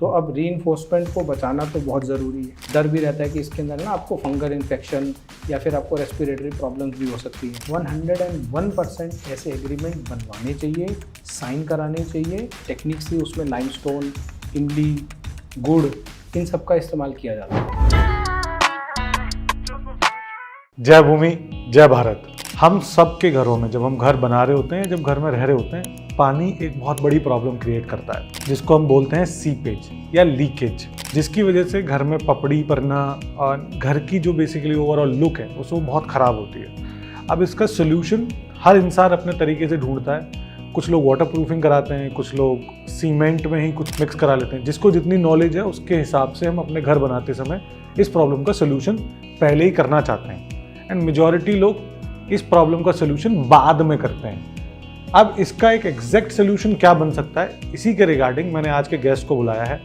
तो अब रीइंफोर्समेंट को बचाना तो बहुत ज़रूरी है। डर भी रहता है कि इसके अंदर ना आपको फंगल इन्फेक्शन या फिर आपको रेस्पिरेटरी प्रॉब्लम्स भी हो सकती है। 101% ऐसे एग्रीमेंट बनवाने चाहिए, साइन कराने चाहिए। टेक्निक्स भी उसमें लाइमस्टोन, इमली, गुड़, इन सब का इस्तेमाल किया जाता है। जय भूमि, जय भारत। हम सब के घरों में जब हम घर बना रहे होते हैं, जब घर में रह रहे होते हैं, पानी एक बहुत बड़ी प्रॉब्लम क्रिएट करता है, जिसको हम बोलते हैं सीपेज या लीकेज, जिसकी वजह से घर में पपड़ी पड़ना और घर की जो बेसिकली ओवरऑल लुक है उसको बहुत ख़राब होती है। अब इसका सोल्यूशन हर इंसान अपने तरीके से ढूंढता है। कुछ लोग वाटर प्रूफिंग कराते हैं, कुछ लोग सीमेंट में ही कुछ मिक्स करा लेते हैं। जिसको जितनी नॉलेज है उसके हिसाब से हम अपने घर बनाते समय इस प्रॉब्लम का सोल्यूशन पहले ही करना चाहते हैं, एंड मेजॉरिटी लोग इस प्रॉब्लम का सोल्यूशन बाद में करते हैं। अब इसका एक एग्जैक्ट सोल्यूशन क्या बन सकता है, इसी के रिगार्डिंग मैंने आज के गेस्ट को बुलाया है,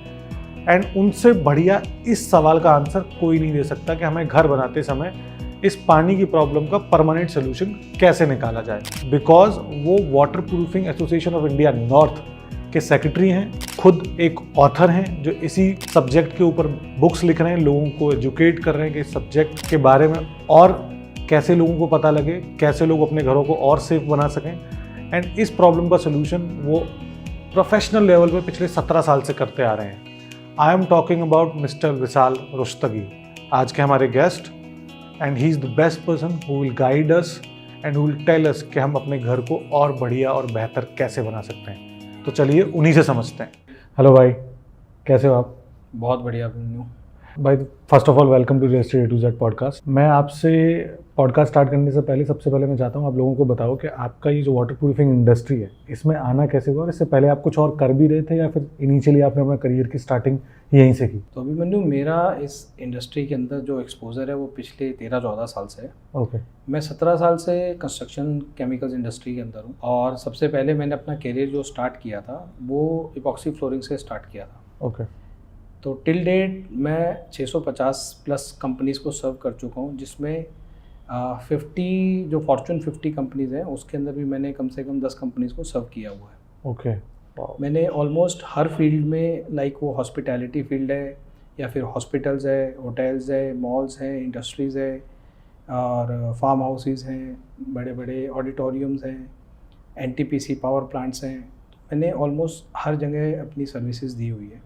एंड उनसे बढ़िया इस सवाल का आंसर कोई नहीं दे सकता कि हमें घर बनाते समय इस पानी की प्रॉब्लम का परमानेंट सोल्यूशन कैसे निकाला जाए। बिकॉज वो water proofing association of India north के सेक्रेटरी हैं, खुद एक ऑथर हैं जो इसी सब्जेक्ट के ऊपर बुक्स लिख रहे हैं, लोगों को एजुकेट कर रहे हैं कि इस सब्जेक्ट के बारे में और कैसे लोगों को पता लगे, कैसे लोग अपने घरों को और सेफ बना सकें। एंड इस प्रॉब्लम का सोल्यूशन वो प्रोफेशनल लेवल पे पिछले 17 साल से करते आ रहे हैं। I am talking about mister Vishal Rustagi, आज के हमारे guest, and he is the best person who will guide us and who will tell us कि हम अपने घर को और बढ़िया और बेहतर कैसे बना सकते हैं। तो चलिए उन्हीं से समझते हैं। हेलो भाई, कैसे हो आप? बहुत बढ़िया अभिमन्यु भाई, first of all welcome to रेस्ट्री A to Z पॉडकास्ट। मैं आपसे पॉडकास्ट स्टार्ट करने से पहले सबसे पहले मैं चाहता हूँ आप लोगों को बताओ कि आपका ये जो वाटर प्रूफिंग इंडस्ट्री है, इसमें आना कैसे हुआ, और इससे पहले आप कुछ और कर भी रहे थे या फिर इनिशियली आपने अपना करियर की स्टार्टिंग यहीं से की? तो अभिमन्यु, मेरा इस इंडस्ट्री के अंदर जो एक्सपोजर है वो पिछले 13-14 साल से है। ओके। मैं 17 साल से कंस्ट्रक्शन केमिकल्स इंडस्ट्री के अंदर हूँ, और सबसे पहले मैंने अपना करियर जो स्टार्ट किया था वो इपॉक्सी फ्लोरिंग से स्टार्ट किया था। ओके। तो टिल डेट मैं 650 प्लस कंपनीज़ को सर्व कर चुका हूँ, जिसमें 50 जो फॉर्चून 50 कंपनीज़ हैं उसके अंदर भी मैंने कम से कम 10 कंपनीज़ को सर्व किया हुआ है। ओके। मैंने ऑलमोस्ट हर फील्ड में, लाइक वो हॉस्पिटैलिटी फील्ड है या फिर हॉस्पिटल्स है, होटल्स है, मॉल्स हैं, इंडस्ट्रीज़ है, और फार्म हाउसेस हैं, बड़े बड़े ऑडिटोरियम्स हैं, NTPC पावर प्लांट्स हैं, मैंने ऑलमोस्ट हर जगह अपनी सर्विसेज दी हुई है।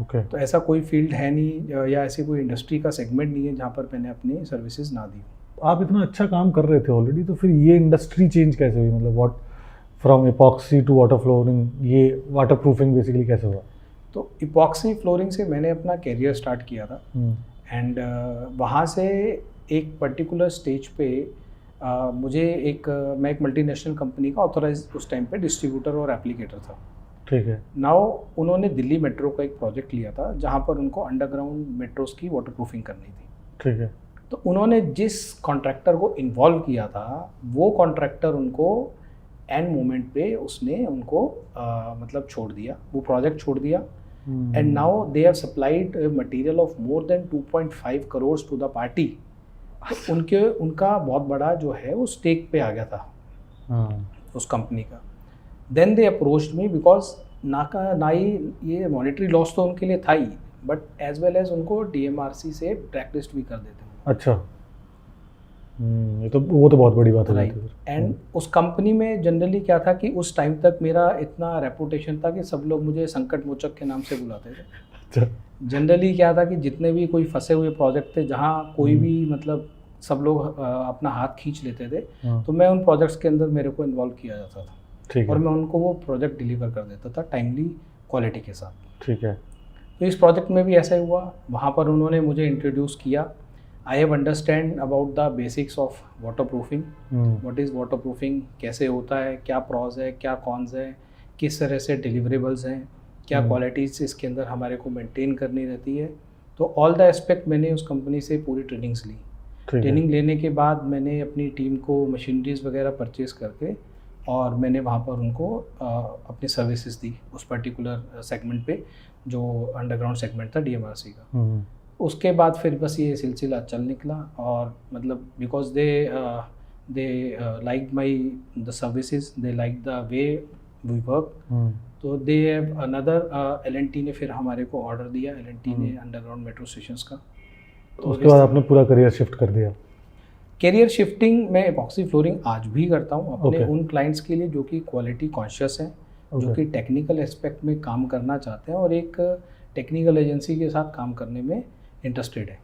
ओके। तो ऐसा कोई फील्ड है नहीं या ऐसी कोई इंडस्ट्री का सेगमेंट नहीं है जहाँ पर मैंने अपनी सर्विसेज ना दी। आप इतना अच्छा काम कर रहे थे ऑलरेडी, तो फिर ये इंडस्ट्री चेंज कैसे हुई? मतलब what from epoxy to water flooring, ये वाटर प्रूफिंग बेसिकली कैसे हुआ? तो इपॉक्सी फ्लोरिंग से मैंने अपना करियर स्टार्ट किया था, एंड वहाँ से एक पर्टिकुलर स्टेज पे मैं एक मल्टीनेशनल कंपनी का ऑथराइज उस टाइम पे डिस्ट्रीब्यूटर और एप्लीकेटर था। ठीक है। नाउ उन्होंने दिल्ली मेट्रो का एक प्रोजेक्ट लिया था जहाँ पर उनको अंडरग्राउंड मेट्रोस की वाटर प्रूफिंग करनी थी। ठीक है। तो उन्होंने जिस कॉन्ट्रैक्टर को इन्वॉल्व किया था वो कॉन्ट्रैक्टर उनको एंड मोमेंट पे उसने उनको मतलब छोड़ दिया, वो प्रोजेक्ट छोड़ दिया, and now they have supplied material of more than 2.5 crore to the party. तो उनका बहुत बड़ा जो है वो स्टेक पे आ गया था उस कंपनी का। Then they approached me because ना ही ये मॉनेटरी लॉस तो उनके लिए था ही, बट एज वेल एज उनको DMRC से ब्लैक लिस्ट भी कर देते हैं। अच्छा। ये तो वो तो बहुत बड़ी बात है। एंड उस कंपनी में जनरली क्या था कि उस टाइम तक मेरा इतना रेपुटेशन था कि सब लोग मुझे संकट मोचक के नाम से बुलाते थे। अच्छा। जनरली क्या था कि जितने भी कोई फंसे हुए प्रोजेक्ट थे जहाँ कोई भी मतलब सब लोग अपना हाथ खींच लेते थे, तो मैं उन प्रोजेक्ट्स के अंदर मेरे को इन्वॉल्व किया जाता था। ठीक है। और मैं उनको वो प्रोजेक्ट डिलीवर कर देता था टाइमली क्वालिटी के साथ। ठीक है। तो इस प्रोजेक्ट में भी ऐसा ही हुआ। वहाँ पर उन्होंने मुझे इंट्रोड्यूस किया। I have understand about the basics of water proofing, what is water proofing, कैसे होता है, क्या प्रॉज है, क्या कॉन्स है, किस तरह से डिलीवरेबल्स हैं, क्या क्वालिटीज़ इसके अंदर हमारे को मेंटेन करनी रहती है। तो ऑल द एस्पेक्ट मैंने उस कंपनी से पूरी ट्रेनिंग्स ली। ट्रेनिंग लेने के बाद मैंने अपनी टीम को मशीनरीज वगैरह परचेज करके और मैंने वहाँ पर उनको अपनी सर्विसेज दी उस पर्टिकुलर सेगमेंट पे जो अंडरग्राउंड सेगमेंट था DMRC का। उसके बाद फिर बस ये सिलसिला चल निकला, और मतलब because they like my the services, they like the way we work, तो दे हैव अनदर L&T ने फिर हमारे को ऑर्डर दिया, L&T ने अंडरग्राउंड मेट्रो स्टेशंस का। तो उसके बाद आपने पूरा करियर शिफ्ट कर दिया? कैरियर शिफ्टिंग मैं एपॉक्सी फ्लोरिंग आज भी करता हूँ अपने Okay. उन क्लाइंट्स के लिए जो कि क्वालिटी कॉन्शियस हैं, जो Okay. कि टेक्निकल एस्पेक्ट में काम करना चाहते हैं और एक टेक्निकल एजेंसी के साथ काम करने में इंटरेस्टेड है।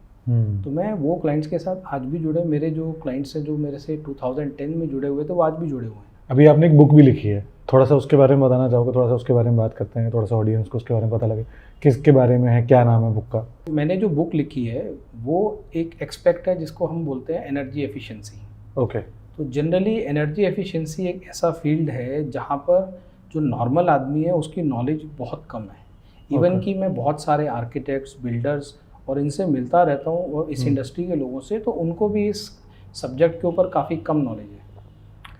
तो मैं वो क्लाइंट्स के साथ आज भी जुड़े, मेरे जो क्लाइंट्स हैं जो मेरे से 2010 में जुड़े हुए थे वो आज भी जुड़े हुए हैं। अभी आपने एक बुक भी लिखी है, थोड़ा सा उसके बारे में बताना चाहोगे? थोड़ा सा उसके बारे में बात करते हैं, थोड़ा सा ऑडियंस को उसके बारे में पता लगे किसके बारे में है, क्या नाम है बुक का? मैंने जो बुक लिखी है वो एक एक्सपेक्ट है जिसको हम बोलते हैं एनर्जी एफिशिएंसी। ओके। तो जनरली एनर्जी एफिशिएंसी एक ऐसा फील्ड है जहाँ पर जो नॉर्मल आदमी है उसकी नॉलेज बहुत कम है। Even Okay. कि मैं बहुत सारे आर्किटेक्ट्स, बिल्डर्स और इनसे मिलता रहता हूँ और इस इंडस्ट्री के लोगों से, तो उनको भी इस सब्जेक्ट के ऊपर काफ़ी कम नॉलेज है।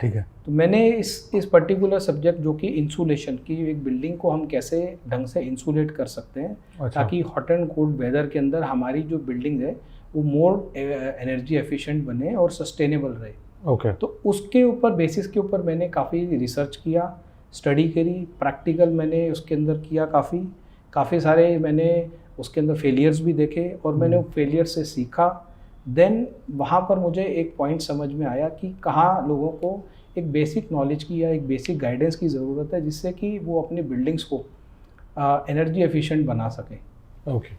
ठीक है। तो मैंने इस पर्टिकुलर सब्जेक्ट जो कि इंसुलेशन की, एक बिल्डिंग को हम कैसे ढंग से इंसुलेट कर सकते हैं अच्छा। ताकि हॉट एंड कोल्ड वेदर के अंदर हमारी जो बिल्डिंग है वो मोर एनर्जी एफिशिएंट बने और सस्टेनेबल रहे। ओके। तो उसके ऊपर बेसिस के ऊपर मैंने काफ़ी रिसर्च किया, स्टडी करी, प्रैक्टिकल मैंने उसके अंदर किया, काफ़ी सारे मैंने उसके अंदर फेलियर्स भी देखे और मैंने फेलियर से सीखा। देन वहाँ पर मुझे एक पॉइंट समझ में आया कि कहाँ लोगों को एक बेसिक नॉलेज की या एक बेसिक गाइडेंस की ज़रूरत है जिससे कि वो अपनी बिल्डिंग्स को एनर्जी एफिशिएंट बना सकें। ओके।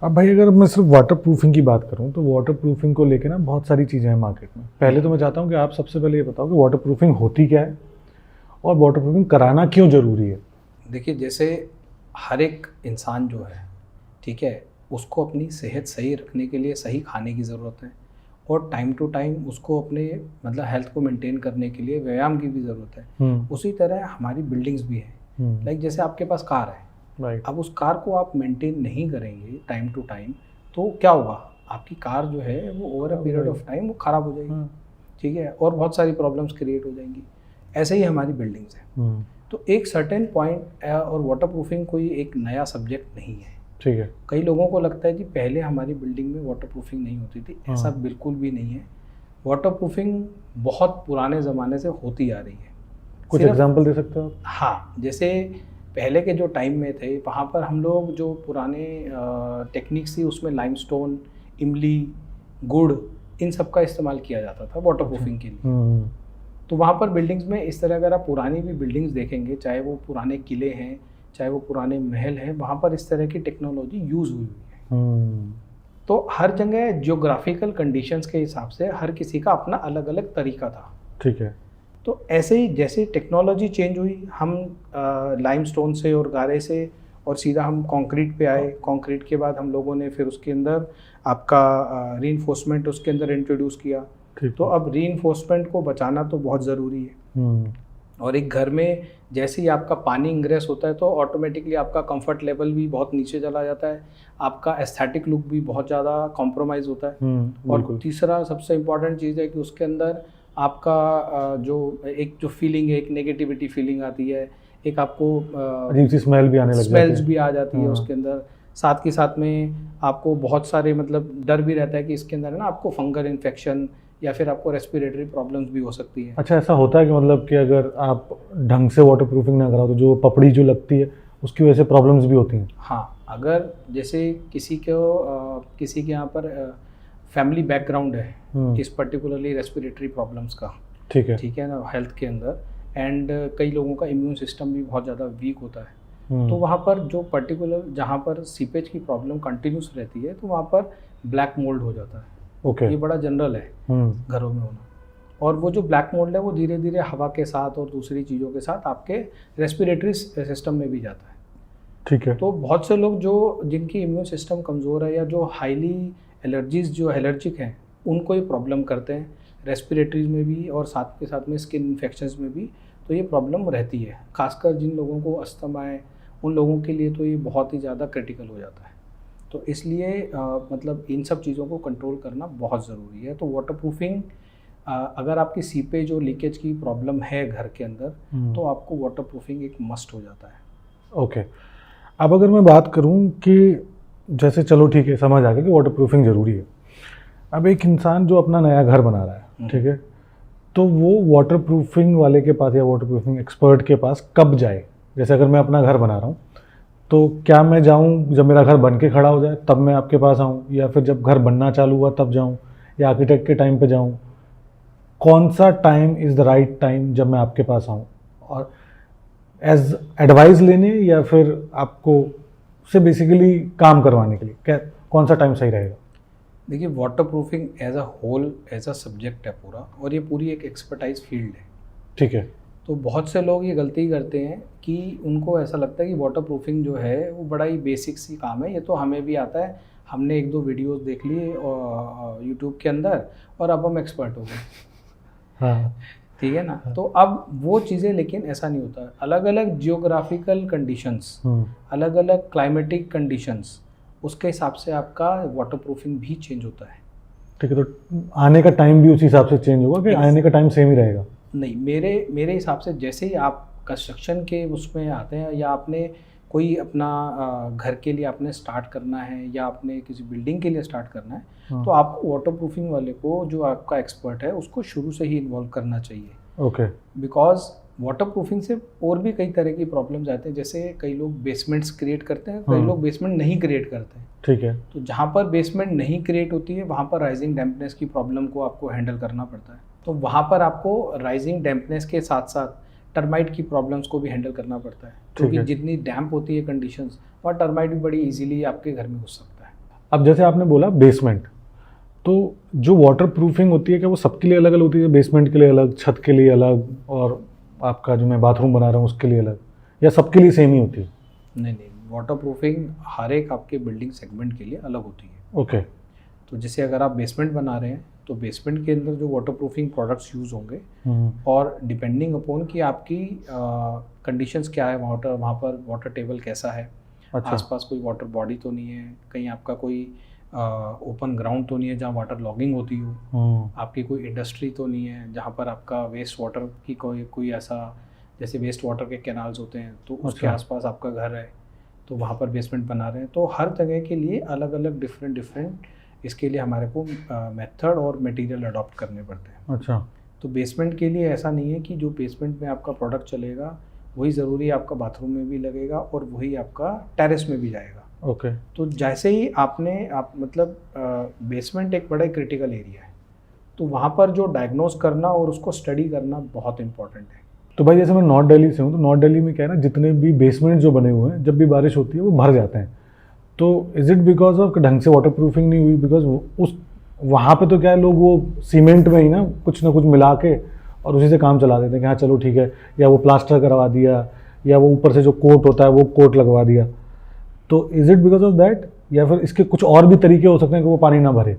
अब भाई अगर मैं सिर्फ वाटर प्रूफिंग की बात करूं तो वाटर प्रूफिंग को लेके ना बहुत सारी चीज़ें हैं मार्केट में। पहले तो मैं चाहता हूं कि आप सबसे पहले ये बताओ कि वाटर प्रूफिंग होती क्या है और वाटर प्रूफिंग कराना क्यों ज़रूरी है? देखिए, जैसे हर एक इंसान जो है, ठीक है, उसको अपनी सेहत सही रखने के लिए सही खाने की ज़रूरत है और टाइम टू टाइम उसको अपने मतलब हेल्थ को मेंटेन करने के लिए व्यायाम की भी ज़रूरत है। उसी तरह हमारी बिल्डिंग्स भी हैं। लाइक जैसे आपके पास कार है, राइट। अब उस कार को आप मेंटेन नहीं करेंगे टाइम टू टाइम तो क्या होगा, आपकी कार जो है वो over a period of time वो ख़राब हो जाएगी, ठीक है, और बहुत सारी प्रॉब्लम्स क्रिएट हो जाएंगी। ऐसे ही हमारी बिल्डिंग्स हैं। तो एक सर्टेन पॉइंट, और वाटर प्रूफिंग कोई एक नया सब्जेक्ट नहीं है। ठीक है। कई लोगों को लगता है कि पहले हमारी बिल्डिंग में वाटर प्रूफिंग नहीं होती थी, ऐसा बिल्कुल भी नहीं है। वाटर प्रूफिंग बहुत पुराने ज़माने से होती आ रही है। कुछ एग्जांपल दे सकते हो? हाँ, जैसे पहले के जो टाइम में थे वहाँ पर हम लोग जो पुराने टेक्निक्स थी उसमें लाइमस्टोन, इमली, गुड़, इन सब का इस्तेमाल किया जाता था वाटर प्रूफिंग के लिए। तो वहाँ पर बिल्डिंग्स में इस तरह अगर आप पुरानी भी बिल्डिंग्स देखेंगे, चाहे वो पुराने किले हैं, चाहे वो पुराने महल हैं, वहाँ पर इस तरह की टेक्नोलॉजी यूज़ हुई है। तो हर जगह जियोग्राफिकल कंडीशंस के हिसाब से हर किसी का अपना अलग अलग तरीका था। ठीक है। तो ऐसे ही जैसे टेक्नोलॉजी चेंज हुई, हम लाइमस्टोन से और गारे से और सीधा हम कंक्रीट पे आए। कंक्रीट के बाद हम लोगों ने फिर उसके अंदर आपका रीइंफोर्समेंट उसके अंदर इंट्रोड्यूस किया। तो अब रीइंफोर्समेंट को बचाना तो बहुत ज़रूरी है। और एक घर में जैसे ही आपका पानी इंग्रेस होता है तो ऑटोमेटिकली आपका कंफर्ट लेवल भी बहुत नीचे चला जाता है, आपका एस्थेटिक लुक भी बहुत ज़्यादा कॉम्प्रोमाइज़ होता है। और तीसरा सबसे इम्पॉर्टेंट चीज़ है कि उसके अंदर आपका जो फीलिंग है, एक नेगेटिविटी फीलिंग आती है, एक आपको अजीब सी स्मेल भी आने लग जाती है, स्मेल्स भी आ जाती है उसके अंदर। साथ के साथ में आपको बहुत सारे मतलब डर भी रहता है कि इसके अंदर है ना आपको फंगल इन्फेक्शन या फिर आपको रेस्पिरेटरी प्रॉब्लम्स भी हो सकती है। अच्छा, ऐसा होता है कि मतलब कि अगर आप ढंग से वाटर प्रूफिंग ना कराओ तो जो पपड़ी जो लगती है उसकी वजह से प्रॉब्लम्स भी होती हैं? हाँ, अगर जैसे किसी के यहाँ पर फैमिली बैकग्राउंड है इस पर्टिकुलरली रेस्पिरेटरी प्रॉब्लम्स का, ठीक है ना, हेल्थ के अंदर, एंड कई लोगों का इम्यून सिस्टम भी बहुत ज़्यादा वीक होता है, तो वहाँ पर जो पर्टिकुलर जहाँ पर सीपेज की प्रॉब्लम कंटिन्यूस रहती है तो वहाँ पर ब्लैक मोल्ड हो जाता है। ये बड़ा जनरल है घरों में होना। और वो जो ब्लैक मोल्ड है वो धीरे धीरे हवा के साथ और दूसरी चीज़ों के साथ आपके रेस्पिरेटरी सिस्टम में भी जाता है। ठीक है। तो बहुत से लोग जिनकी इम्यून सिस्टम कमज़ोर है या जो हाईली एलर्जिक हैं उनको ये प्रॉब्लम करते हैं, रेस्पिरेटरीज में भी और साथ के साथ में स्किन इन्फेक्शंस में भी तो ये प्रॉब्लम रहती है। खासकर जिन लोगों को अस्थमा है उन लोगों के लिए तो ये बहुत ही ज़्यादा क्रिटिकल हो जाता है। तो इसलिए मतलब इन सब चीज़ों को कंट्रोल करना बहुत ज़रूरी है। तो वाटर प्रूफिंग, अगर आपकी सीपेज और लीकेज की प्रॉब्लम है घर के अंदर तो आपको वाटर प्रूफिंग एक मस्ट हो जाता है। ओके। अब अगर मैं बात करूं कि जैसे चलो ठीक है, समझ आ गया कि वाटर प्रूफिंग ज़रूरी है। अब एक इंसान जो अपना नया घर बना रहा है, ठीक है, तो वो वाटर प्रूफिंग वाले के पास या वाटर प्रूफिंग एक्सपर्ट के पास कब जाए? जैसे अगर मैं अपना घर बना रहा हूँ तो क्या मैं जाऊँ जब मेरा घर बन के खड़ा हो जाए तब मैं आपके पास आऊँ, या फिर जब घर बनना चालू हुआ तब जाऊँ, या आर्किटेक्ट के टाइम पे जाऊँ? कौन सा time is the right time जब मैं आपके पास आऊँ, और एज एडवाइस लेने या फिर आपको से बेसिकली काम करवाने के लिए क्या कौन सा टाइम सही रहेगा? देखिए, waterproofing as a whole, as a subject है पूरा, और ये पूरी एक एक्सपर्टाइज फील्ड है। ठीक है। तो बहुत से लोग ये गलती करते हैं कि उनको ऐसा लगता है कि वाटर प्रूफिंग जो है वो बड़ा ही बेसिक सी काम है, ये तो हमें भी आता है, हमने एक दो वीडियोस देख लिए यूट्यूब के अंदर और अब हम एक्सपर्ट हो गए। हाँ। ठीक है ना। तो अब वो चीज़ें, लेकिन ऐसा नहीं होता। अलग अलग जियोग्राफिकल कंडीशंस, अलग अलग क्लाइमेटिक कंडीशंस, उसके हिसाब से आपका वाटर प्रूफिंग भी चेंज होता है। ठीक है, तो आने का टाइम भी उसी हिसाब से चेंज होगा कि आने का टाइम सेम ही रहेगा? नहीं, मेरे हिसाब से जैसे ही आप कंस्ट्रक्शन के उसमें आते हैं, या आपने कोई अपना घर के लिए आपने स्टार्ट करना है, या आपने किसी बिल्डिंग के लिए स्टार्ट करना है, तो आपको वाटर प्रूफिंग वाले को, जो आपका एक्सपर्ट है, उसको शुरू से ही इन्वॉल्व करना चाहिए। ओके। बिकॉज वाटर प्रूफिंग से और भी कई तरह की प्रॉब्लम्स आते हैं। जैसे कई लोग बेसमेंट्स क्रिएट करते हैं, कई लोग बेसमेंट नहीं क्रिएट करते हैं। ठीक है। तो जहाँ पर बेसमेंट नहीं क्रिएट होती है, वहाँ पर राइजिंग डैम्पनेस की प्रॉब्लम को आपको हैंडल करना पड़ता है। तो वहाँ पर आपको राइजिंग डैम्पनेस के साथ साथ टर्माइट की प्रॉब्लम्स को भी हैंडल करना पड़ता है, क्योंकि जितनी डैम्प होती है कंडीशंस, वहाँ टर्माइट भी बड़ी इजीली आपके घर में घुस सकता है। अब जैसे आपने बोला बेसमेंट, तो जो वाटर प्रूफिंग होती है क्या वो सबके लिए अलग अलग होती है? बेसमेंट के लिए अलग, छत के लिए अलग, और आपका जो मैं बाथरूम बना रहा हूँ उसके लिए अलग, या सबके लिए सेम ही होती है? नहीं, वाटर प्रूफिंग हर एक आपके बिल्डिंग सेगमेंट के लिए अलग होती है। ओके। तो जैसे अगर आप बेसमेंट बना रहे हैं, तो बेसमेंट के अंदर जो वाटर प्रूफिंग प्रोडक्ट्स यूज़ होंगे, और डिपेंडिंग अपॉन कि आपकी कंडीशंस क्या है, वहाँ पर वाटर टेबल कैसा है, अच्छा। आसपास कोई वाटर बॉडी तो नहीं है, कहीं आपका कोई ओपन ग्राउंड तो नहीं है जहाँ वाटर लॉगिंग होती हो, आपकी कोई इंडस्ट्री तो नहीं है जहाँ पर आपका वेस्ट वाटर की कोई ऐसा, जैसे वेस्ट वाटर के कैनाल्स होते हैं, तो उसके आसपास आपका घर है, तो वहाँ पर बेसमेंट बना रहे हैं। तो हर जगह के लिए अलग अलग डिफरेंट इसके लिए हमारे को मेथड और मटेरियल अडॉप्ट करने पड़ते हैं। अच्छा। तो बेसमेंट के लिए ऐसा नहीं है कि जो बेसमेंट में आपका प्रोडक्ट चलेगा वही ज़रूरी आपका बाथरूम में भी लगेगा और वही आपका टेरेस में भी जाएगा। ओके। तो जैसे ही आप मतलब बेसमेंट एक बड़ा क्रिटिकल एरिया है, तो वहाँ पर जो डायग्नोस करना और उसको स्टडी करना बहुत इंपॉर्टेंट है। तो भाई जैसे मैं नॉर्थ दिल्ली से हूँ, तो नॉर्थ दिल्ली में क्या है ना, जितने भी बेसमेंट जो बने हुए हैं, जब भी बारिश होती है वो भर जाते हैं। तो इज़ इट बिकॉज ऑफ ढंग से वाटर प्रूफिंग नहीं हुई? बिकॉज उस वहाँ पे तो क्या है, लोग वो सीमेंट में ही ना कुछ मिला के और उसी से काम चला देते हैं कि हाँ चलो ठीक है, या वो प्लास्टर करवा दिया, या वो ऊपर से जो कोट होता है वो कोट लगवा दिया। तो is it because of that, या फिर इसके कुछ और भी तरीके हो सकते हैं कि वो पानी ना भरे?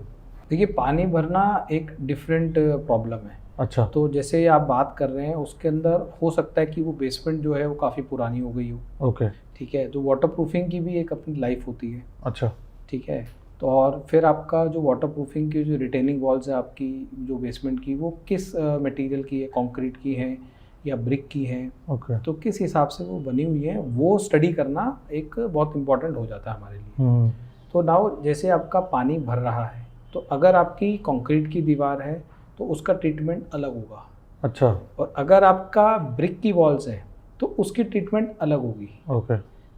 देखिए, पानी भरना एक डिफरेंट प्रॉब्लम है। अच्छा। तो जैसे आप बात कर रहे हैं, उसके अंदर हो सकता है कि वो बेसमेंट जो है वो काफ़ी पुरानी हो गई हो। ओके। ठीक है। तो वाटर प्रूफिंग की भी एक अपनी लाइफ होती है। अच्छा। ठीक है। तो और फिर आपका जो वाटर प्रूफिंग की जो रिटेनिंग वॉल्स है आपकी, जो बेसमेंट की, वो किस मटेरियल की है, कंक्रीट की है या ब्रिक की है, ओके। तो किस हिसाब से वो बनी हुई है, वो स्टडी करना एक बहुत इंपॉर्टेंट हो जाता है हमारे लिए। तो नाउ जैसे आपका पानी भर रहा है, तो अगर आपकी कंक्रीट की दीवार है तो उसका ट्रीटमेंट अलग होगा। अच्छा। और अगर आपका ब्रिक की वॉल्स है तो उसकी ट्रीटमेंट अलग होगी। ओके।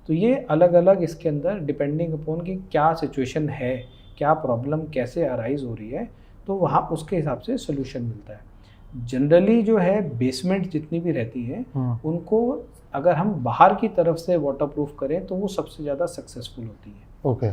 तो ये अलग अलग इसके अंदर डिपेंडिंग अपॉन कि क्या सिचुएशन है, क्या प्रॉब्लम कैसे अराइज हो रही है, तो वहाँ उसके हिसाब से सोल्यूशन मिलता है। जनरली जो है बेसमेंट जितनी भी रहती हैं, उनको अगर हम बाहर की तरफ से वाटरप्रूफ करें तो वो सबसे ज़्यादा सक्सेसफुल होती है। ओके।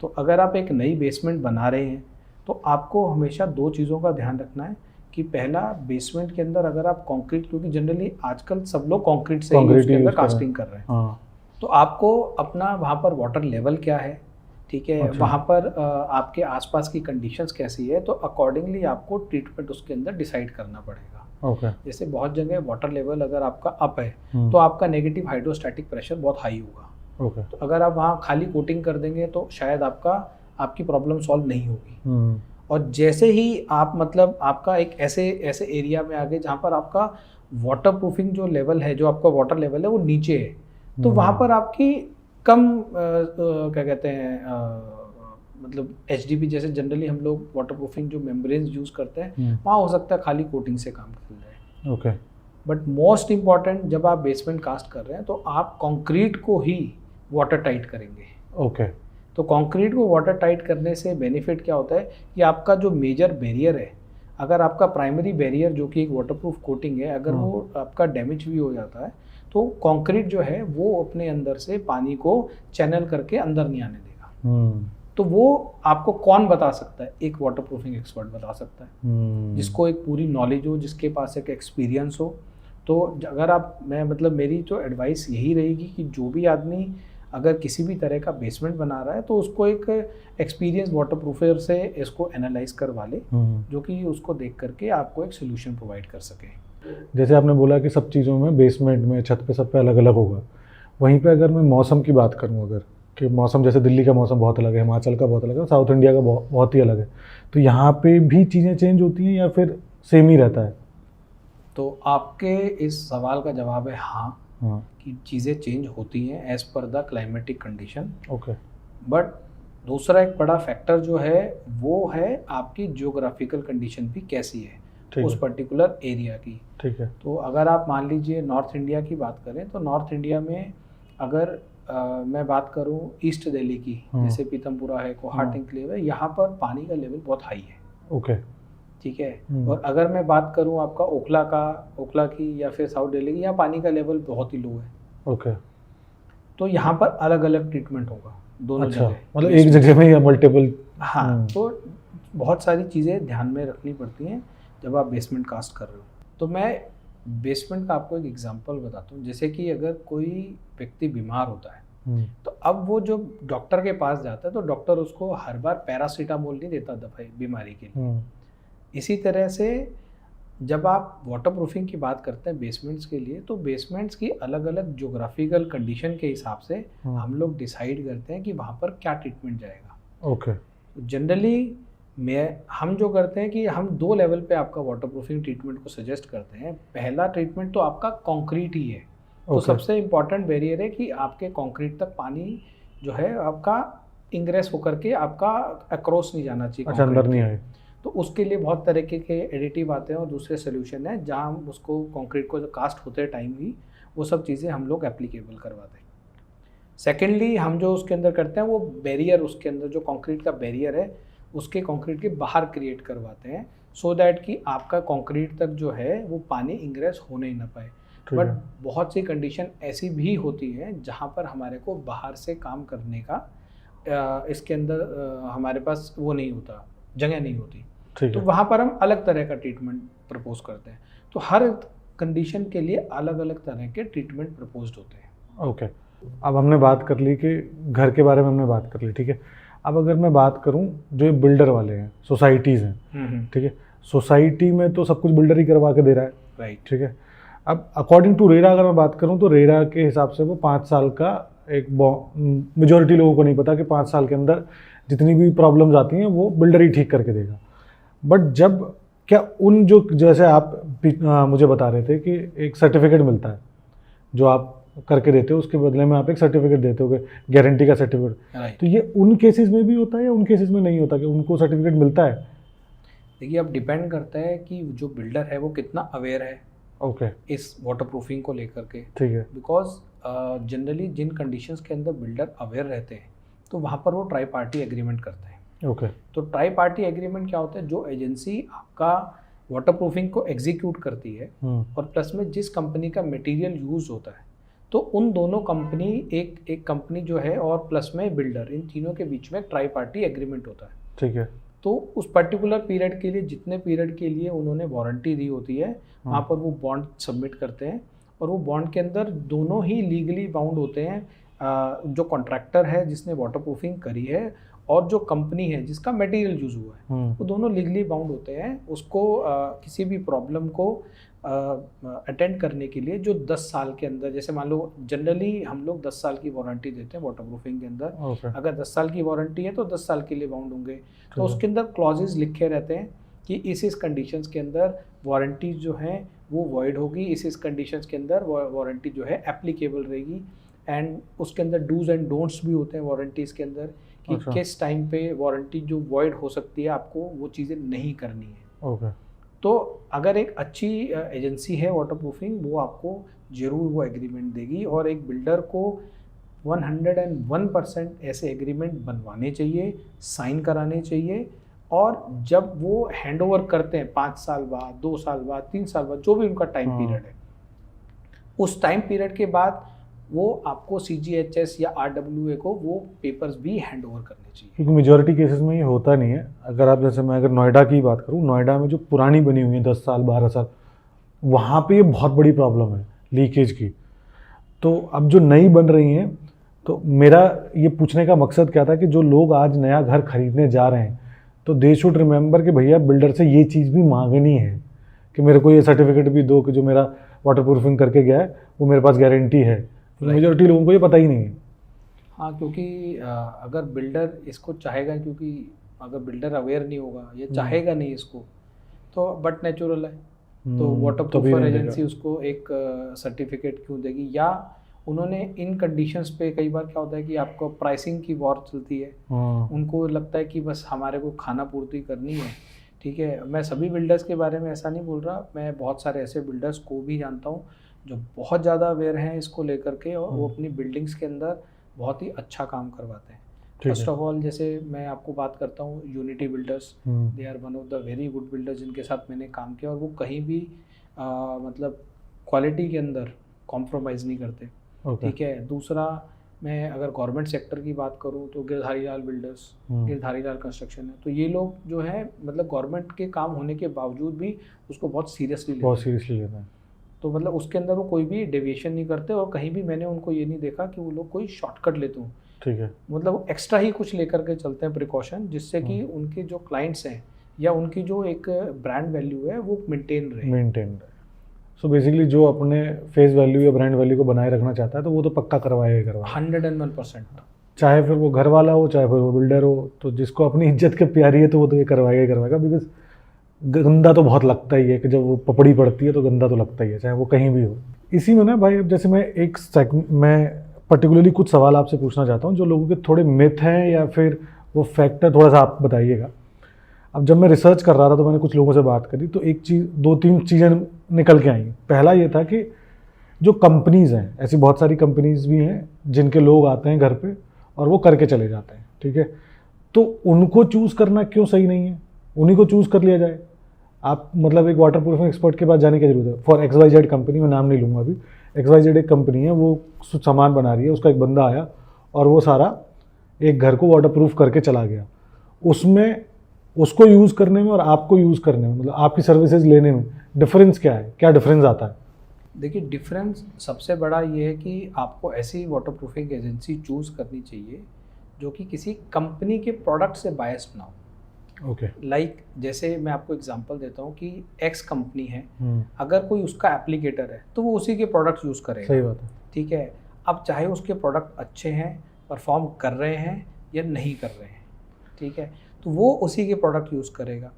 तो अगर आप एक नई बेसमेंट बना रहे हैं तो आपको हमेशा दो चीज़ों का ध्यान रखना है कि पहला, बेसमेंट के अंदर अगर आप कंक्रीट, क्योंकि जनरली आजकल सब लोग कंक्रीट से ही उसके अंदर कास्टिंग कर रहे हैं, तो आपको अपना वहाँ पर वाटर लेवल क्या है, ठीक है, अच्छा। वहाँ पर आपके आसपास की कंडीशंस कैसी है, तो अकॉर्डिंगली आपको ट्रीटमेंट उसके अंदर डिसाइड करना पड़ेगा। ओके। जैसे बहुत जगह वाटर लेवल अगर आपका अप है तो आपका नेगेटिव हाइड्रोस्टैटिक प्रेशर बहुत हाई होगा। ओके। तो अगर आप वहाँ खाली कोटिंग कर देंगे तो शायद आपकी प्रॉब्लम सॉल्व नहीं होगी। और जैसे ही आप मतलब आपका एक ऐसे एरिया में आ गए जहाँ पर आपका वाटर प्रूफिंग जो लेवल है, जो आपका वाटर लेवल है वो नीचे है, तो वहाँ पर आपकी कम क्या कहते हैं मतलब HDP, जैसे जनरली हम लोग वाटर प्रूफिंग जो मेम्ब्रेन्स यूज़ करते हैं, वहाँ हो सकता है खाली कोटिंग से काम चल जाए। ओके। बट मोस्ट इम्पॉर्टेंट जब आप बेसमेंट कास्ट कर रहे हैं तो आप कंक्रीट को ही वाटर टाइट करेंगे। ओके। तो कंक्रीट को वाटर टाइट करने से बेनिफिट क्या होता है कि आपका जो मेजर बैरियर है, अगर आपका प्राइमरी बैरियर जो कि एक वाटरप्रूफ कोटिंग है, अगर वो आपका डैमेज भी हो जाता है तो कंक्रीट जो है वो अपने अंदर से पानी को चैनल करके अंदर नहीं आने देगा। तो वो आपको कौन बता सकता है? एक वाटरप्रूफिंग एक्सपर्ट बता सकता है, जिसको एक पूरी नॉलेज हो, जिसके पास एक एक्सपीरियंस हो। तो अगर आप मेरी तो एडवाइस यही रहेगी कि जो भी आदमी अगर किसी भी तरह का बेसमेंट बना रहा है तो उसको एक एक्सपीरियंस वाटरप्रूफर से इसको एनालाइज करवा ले, जो कि उसको देख करके आपको एक सोल्यूशन प्रोवाइड कर सके। जैसे आपने बोला कि सब चीज़ों में, बेसमेंट में, छत पे, सब पे अलग अलग होगा। वहीं पे अगर मैं मौसम की बात करूँ, अगर कि मौसम जैसे दिल्ली का मौसम बहुत अलग है, हिमाचल का बहुत अलग है, साउथ इंडिया का बहुत ही अलग है, तो यहाँ पे भी चीज़ें चेंज होती हैं या फिर सेम ही रहता है? तो आपके इस सवाल का जवाब है हाँ, कि चीज़ें चेंज होती हैं as per the climatic condition. Okay. But दूसरा एक बड़ा फैक्टर जो है वो है आपकी जियोग्राफिकल कंडीशन भी कैसी है उस पर्टिकुलर एरिया की। ठीक है। तो अगर आप मान लीजिए नॉर्थ इंडिया की बात करें तो नॉर्थ इंडिया में अगर मैं बात करूं ईस्ट दिल्ली की, जैसे पीतमपुरा है, कोहाट इंक्लेव है, यहाँ पर पानी का लेवल बहुत हाई है। ओके। ठीक है। और अगर मैं बात करूं आपका ओखला की या फिर साउथ दिल्ली की, यहाँ पानी का लेवल बहुत ही लो है। ओके। तो यहाँ पर अलग अलग ट्रीटमेंट होगा दोनों जगह। मतलब एक जगह में या मल्टीपल? हाँ। तो बहुत सारी चीज़ें ध्यान में रखनी पड़ती हैं जब आप बेसमेंट कास्ट कर रहे हो। तो मैं बेसमेंट का आपको एक एग्जांपल बताता हूँ। जैसे कि अगर कोई व्यक्ति बीमार होता है तो अब वो जो डॉक्टर के पास जाता है तो डॉक्टर उसको हर बार पैरासीटामोल नहीं देता दवाई बीमारी के लिए। इसी तरह से जब आप वाटरप्रूफिंग की बात करते हैं बेसमेंट्स के लिए, तो बेसमेंट्स की अलग अलग ज्योग्राफिकल कंडीशन के हिसाब से हम लोग डिसाइड करते हैं कि वहाँ पर क्या ट्रीटमेंट जाएगा। ओके। जनरली हम जो करते हैं कि हम 2 लेवल पे आपका वाटरप्रूफिंग ट्रीटमेंट को सजेस्ट करते हैं। पहला ट्रीटमेंट तो आपका कंक्रीट ही है। तो सबसे इम्पॉर्टेंट बैरियर है कि आपके कंक्रीट तक पानी जो है आपका इंग्रेस होकर के आपका अक्रॉस नहीं जाना चाहिए। अच्छा, अंदर नहीं आए। तो उसके लिए बहुत तरीके के एडिटिव आते हैं और दूसरे सोल्यूशन है जहाँ हम उसको कंक्रीट को जो कास्ट होते टाइम ही वो सब चीज़ें हम लोग एप्लीकेबल करवाते हैं। सेकेंडली हम जो उसके अंदर करते हैं वो बैरियर, उसके अंदर जो कंक्रीट का बैरियर है उसके कंक्रीट के बाहर क्रिएट करवाते हैं, सो दैट कि आपका कंक्रीट तक जो है वो पानी इंग्रेस होने ही ना पाए। बट बहुत सी कंडीशन ऐसी भी होती है जहाँ पर हमारे को बाहर से काम करने का इसके अंदर हमारे पास वो नहीं होता, जगह नहीं होती। तो वहाँ पर हम अलग तरह का ट्रीटमेंट प्रपोज करते हैं। तो हर कंडीशन के लिए अलग अलग तरह के ट्रीटमेंट प्रपोज्ड होते हैं। ओके। अब हमने बात कर ली कि घर के बारे में हमने बात कर ली, ठीक है। अब अगर मैं बात करूं जो बिल्डर वाले हैं, सोसाइटीज़ हैं, ठीक है, सोसाइटी में तो सब कुछ बिल्डर ही करवा के दे रहा है, राइट, ठीक है। अब अकॉर्डिंग टू रेरा अगर मैं बात करूं तो रेरा के हिसाब से वो 5 साल का एक मेजॉरिटी लोगों को नहीं पता कि 5 साल के अंदर जितनी भी प्रॉब्लम्स आती हैं वो बिल्डर ही ठीक करके देगा। बट जब क्या उन जो जैसे आप मुझे बता रहे थे कि एक सर्टिफिकेट मिलता है जो आप करके देते हो, उसके बदले में आप एक सर्टिफिकेट देते हो, गारंटी का सर्टिफिकेट, तो ये उन केसेस में भी होता है या उन केसेस में नहीं होता कि उनको सर्टिफिकेट मिलता है? देखिए, अब डिपेंड करता है कि जो बिल्डर है वो कितना अवेयर है ओके इस वाटरप्रूफिंग को लेकर के, ठीक है। बिकॉज जनरली जिन कंडीशंस के अंदर बिल्डर अवेयर रहते हैं तो वहाँ पर वो ट्राई पार्टी एग्रीमेंट करते हैं। ओके। तो ट्राई पार्टी एग्रीमेंट क्या होता है? जो एजेंसी आपका वाटरप्रूफिंग को एग्जीक्यूट करती है और प्लस में जिस कंपनी का मटेरियल यूज होता है, तो उन दोनों कंपनी एक कंपनी जो है और प्लस में बिल्डर, इन तीनों के बीच में ट्राई पार्टी एग्रीमेंट होता है, ठीक है। तो उस पर्टिकुलर पीरियड के लिए जितने पीरियड के लिए उन्होंने वारंटी दी होती है वहाँ पर वो बॉन्ड सबमिट करते हैं और वो बॉन्ड के अंदर दोनों ही लीगली बाउंड होते हैं। जो कॉन्ट्रैक्टर है जिसने वाटरप्रूफिंग करी है और जो कंपनी है जिसका मटेरियल यूज हुआ है, वो दोनों लीगली बाउंड होते हैं उसको किसी भी प्रॉब्लम को अटेंड करने के लिए। जो 10 साल के अंदर, जैसे मान लो जनरली हम लोग 10 साल की वारंटी देते हैं वाटरप्रूफिंग के अंदर। अगर 10 साल की वारंटी है तो 10 साल के लिए बाउंड होंगे। तो उसके अंदर क्लॉजेज लिखे रहते हैं कि इस कंडीशंस के अंदर वारंटी जो है वो वॉइड होगी, इस कंडीशंस के अंदर वारंटी जो है एप्लीकेबल रहेगी। एंड उसके अंदर डूज एंड डोंट्स भी होते हैं वारंटीज़ के अंदर कि किस टाइम पे वारंटी जो वॉइड हो सकती है, आपको वो चीज़ें नहीं करनी है। ओके। तो अगर एक अच्छी एजेंसी है वाटर प्रूफिंग, वो आपको ज़रूर वो एग्रीमेंट देगी। और एक बिल्डर को 101% ऐसे एग्रीमेंट बनवाने चाहिए, साइन कराने चाहिए। और जब वो हैंड ओवर करते हैं 5 साल बाद, 2 साल बाद, 3 साल बाद, जो भी उनका टाइम पीरियड है, उस टाइम पीरियड के बाद वो आपको CGHS या RWA को वो पेपर्स भी हैंड ओवर करने चाहिए। क्योंकि मेजॉरिटी केसेस में ये होता नहीं है। अगर आप जैसे मैं अगर नोएडा की बात करूँ, नोएडा में जो पुरानी बनी हुई है 10 साल 12 साल, वहाँ पे ये बहुत बड़ी प्रॉब्लम है लीकेज की। तो अब जो नई बन रही हैं, तो मेरा ये पूछने का मकसद क्या था कि जो लोग आज नया घर खरीदने जा रहे हैं, तो दे शुड रिमेंबर कि भैया बिल्डर से ये चीज़ भी मांगनी है कि मेरे को ये सर्टिफिकेट भी दो कि जो मेरा वाटर प्रूफिंग करके गया है वो मेरे पास गारंटी है। मेजॉरिटी लोगों को ये पता ही नहीं है। हाँ, क्योंकि अगर बिल्डर इसको चाहेगा, क्योंकि अगर बिल्डर अवेयर नहीं होगा, ये चाहेगा नहीं इसको, तो बट नेचुरल है, तो वाटर प्रूफर एजेंसी उसको एक सर्टिफिकेट क्यों देगी? या उन्होंने इन कंडीशंस पे, कई बार क्या होता है कि आपको प्राइसिंग की वॉर चलती है, उनको लगता है कि बस हमारे को खाना पूर्ति करनी है। ठीक है, मैं सभी बिल्डर्स के बारे में ऐसा नहीं बोल रहा, मैं बहुत सारे ऐसे बिल्डर्स को भी जानता हूँ जो बहुत ज़्यादा अवेयर हैं इसको लेकर के, और वो अपनी बिल्डिंग्स के अंदर बहुत ही अच्छा काम करवाते हैं। फर्स्ट ऑफ ऑल, जैसे मैं आपको बात करता हूँ Unity Builders, they are one of the very good builders जिनके साथ मैंने काम किया, और वो कहीं भी मतलब क्वालिटी के अंदर कॉम्प्रोमाइज़ नहीं करते। ठीक है। दूसरा, मैं अगर गवर्नमेंट सेक्टर की बात करूँ तो गिरधारी लाल बिल्डर्स, गिरधारी लाल कंस्ट्रक्शन है, तो ये लोग जो है मतलब गवर्नमेंट के काम होने के बावजूद भी उसको बहुत सीरियसली लेते हैं। तो मतलब उसके अंदर वो कोई भी डेविएशन नहीं करते, और कहीं भी मैंने उनको ये नहीं देखा कि वो लोग कोई शॉर्टकट लेते हों। ठीक है, मतलब एक्स्ट्रा ही कुछ लेकर के चलते हैं प्रिकॉशन, जिससे कि उनके जो क्लाइंट्स हैं या उनकी जो एक ब्रांड वैल्यू है वो मेंटेन रहे। सो बेसिकली जो अपने फेस वैल्यू या ब्रांड वैल्यू को बनाए रखना चाहता है तो वो तो पक्का करवाएगा 101%, चाहे फिर वो घर वाला हो चाहे फिर वो बिल्डर हो। तो जिसको अपनी इज्जत के प्यारी है तो वो तो ये करवाएगा, बिकॉज गंदा तो बहुत लगता ही है कि जब वो पपड़ी पड़ती है तो गंदा तो लगता ही है, चाहे वो कहीं भी हो। इसी में ना भाई, अब जैसे मैं पर्टिकुलरली कुछ सवाल आपसे पूछना चाहता हूँ जो लोगों के थोड़े मिथ हैं या फिर वो फैक्ट है, थोड़ा सा आप बताइएगा। अब जब मैं रिसर्च कर रहा था तो मैंने कुछ लोगों से बात करी, तो एक चीज़, 2-3 चीज़ें निकल के आई। पहला ये था कि जो कंपनीज़ हैं, ऐसी बहुत सारी कंपनीज़ भी हैं जिनके लोग आते हैं घर पे और वो करके चले जाते हैं। ठीक है, तो उनको चूज़ करना क्यों सही नहीं है? उन्हीं को चूज़ कर लिया जाए। आप मतलब एक वाटर प्रूफिंग एक्सपर्ट के पास जाने की जरूरत है। फॉर XYZ कंपनी, मैं नाम नहीं लूँगा अभी, XYZ एक कंपनी है, वो सामान बना रही है, उसका एक बंदा आया और वो सारा एक घर को वाटर प्रूफ करके चला गया। उसमें उसको यूज़ करने में और आपको यूज़ करने में, मतलब आपकी सर्विसेज लेने में डिफरेंस क्या है? क्या डिफरेंस आता है? देखिए, डिफरेंस सबसे बड़ा ये है कि आपको ऐसी वाटर प्रूफिंग एजेंसी चूज़ करनी चाहिए जो कि किसी कंपनी के प्रोडक्ट से बायस्ड ना हो। ओके, लाइक जैसे मैं आपको एग्जांपल देता हूँ कि X कंपनी है, अगर कोई उसका एप्लीकेटर है तो वो उसी के प्रोडक्ट यूज़ करेगा। सही बात है। ठीक है, अब चाहे उसके प्रोडक्ट अच्छे हैं, परफॉर्म कर रहे हैं या नहीं कर रहे हैं, ठीक है, तो वो उसी के प्रोडक्ट यूज़ करेगा।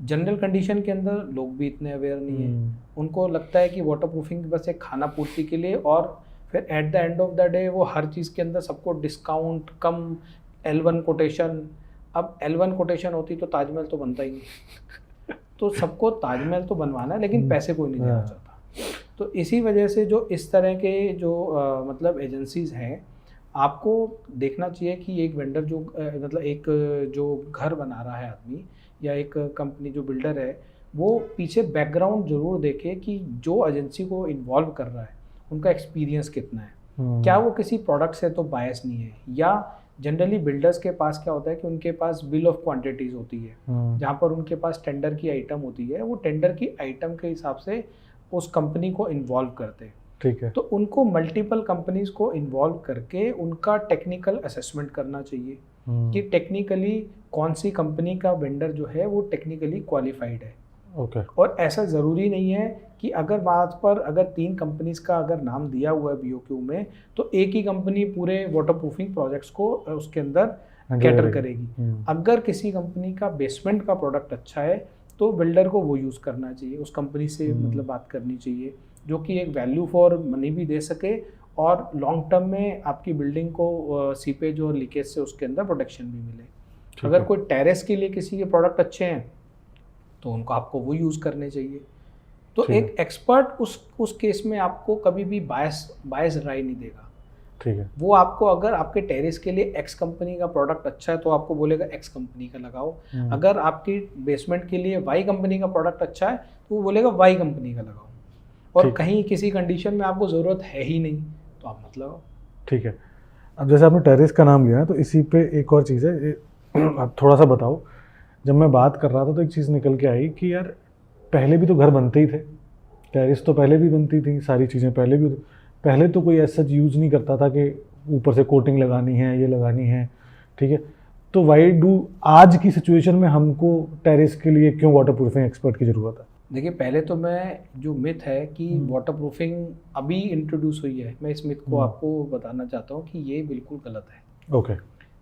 जनरल कंडीशन के अंदर लोग भी इतने अवेयर नहीं है, उनको लगता है कि वाटर प्रूफिंग बस एक खाना पूर्ति के लिए, और फिर at the end of the day वो हर चीज़ के अंदर सबको डिस्काउंट, कम L1 कोटेशन। अब L1 कोटेशन होती तो ताजमहल तो बनता ही नहीं। तो सबको ताजमहल तो बनवाना है, लेकिन पैसे कोई नहीं देना चाहता। तो इसी वजह से जो इस तरह के जो मतलब एजेंसीज़ हैं, आपको देखना चाहिए कि एक वेंडर जो मतलब एक जो घर बना रहा है आदमी या एक कंपनी जो बिल्डर है, वो पीछे बैकग्राउंड जरूर देखे कि जो एजेंसी को इन्वॉल्व कर रहा है उनका एक्सपीरियंस कितना है, क्या वो किसी प्रोडक्ट से तो बायस नहीं है। या जनरली बिल्डर्स के पास क्या होता है कि उनके पास बिल ऑफ क्वांटिटीज़ होती है, जहाँ पर उनके पास टेंडर की आइटम होती है, वो टेंडर की आइटम के हिसाब से उस कंपनी को इन्वॉल्व करते हैं। ठीक है, तो उनको मल्टीपल कंपनीज को इन्वॉल्व करके उनका टेक्निकल असेसमेंट करना चाहिए कि टेक्निकली कौन सी कंपनी का वेंडर जो है वो टेक्निकली क्वालिफाइड है। ओके, और ऐसा ज़रूरी नहीं है कि अगर बात पर अगर 3 कंपनीज का अगर नाम दिया हुआ है BOQ में, तो एक ही कंपनी पूरे वाटर प्रूफिंग प्रोजेक्ट्स को उसके अंदर कैटर करेगी। अगर किसी कंपनी का बेसमेंट का प्रोडक्ट अच्छा है तो बिल्डर को वो यूज़ करना चाहिए, उस कंपनी से मतलब बात करनी चाहिए जो कि एक वैल्यू फॉर मनी भी दे सके और लॉन्ग टर्म में आपकी बिल्डिंग को सीपेज और लीकेज से उसके अंदर प्रोटेक्शन भी मिले। अगर कोई टेरेस के लिए किसी के प्रोडक्ट अच्छे हैं तो उनको आपको वो यूज़ करने चाहिए। तो ठीक है। एक एक्सपर्ट उस केस में आपको कभी भी बायस राय नहीं देगा। ठीक है। वो आपको अगर आपके टेरेस के लिए एक्स कंपनी का प्रोडक्ट अच्छा है तो आपको बोलेगा एक्स कंपनी का लगाओ। अगर आपकी बेसमेंट के लिए वाई कंपनी का प्रोडक्ट अच्छा है तो वो बोलेगा वाई कंपनी का लगाओ। और ठीक। कहीं किसी कंडीशन में आपको ज़रूरत है ही नहीं तो आप मत लगाओ। ठीक है। अब जैसे आपने टेरेस का नाम लिया है तो इसी पे एक और चीज़ है, आप थोड़ा सा बताओ। जब मैं बात कर रहा था तो एक चीज़ निकल के आई कि यार पहले भी तो घर बनते ही थे, टेरेस तो पहले भी बनती थी, सारी चीज़ें पहले तो कोई ऐसा यूज़ नहीं करता था कि ऊपर से कोटिंग लगानी है, ये लगानी है। ठीक है, तो वाई डू आज की सिचुएशन में हमको टेरेस के लिए क्यों वाटर प्रूफिंग एक्सपर्ट की ज़रूरत है? देखिए, पहले तो मैं जो मिथ है कि वाटर प्रूफिंग अभी इंट्रोड्यूस हुई है, मैं इस मिथ को आपको बताना चाहता हूँ कि ये बिल्कुल गलत है। ओके।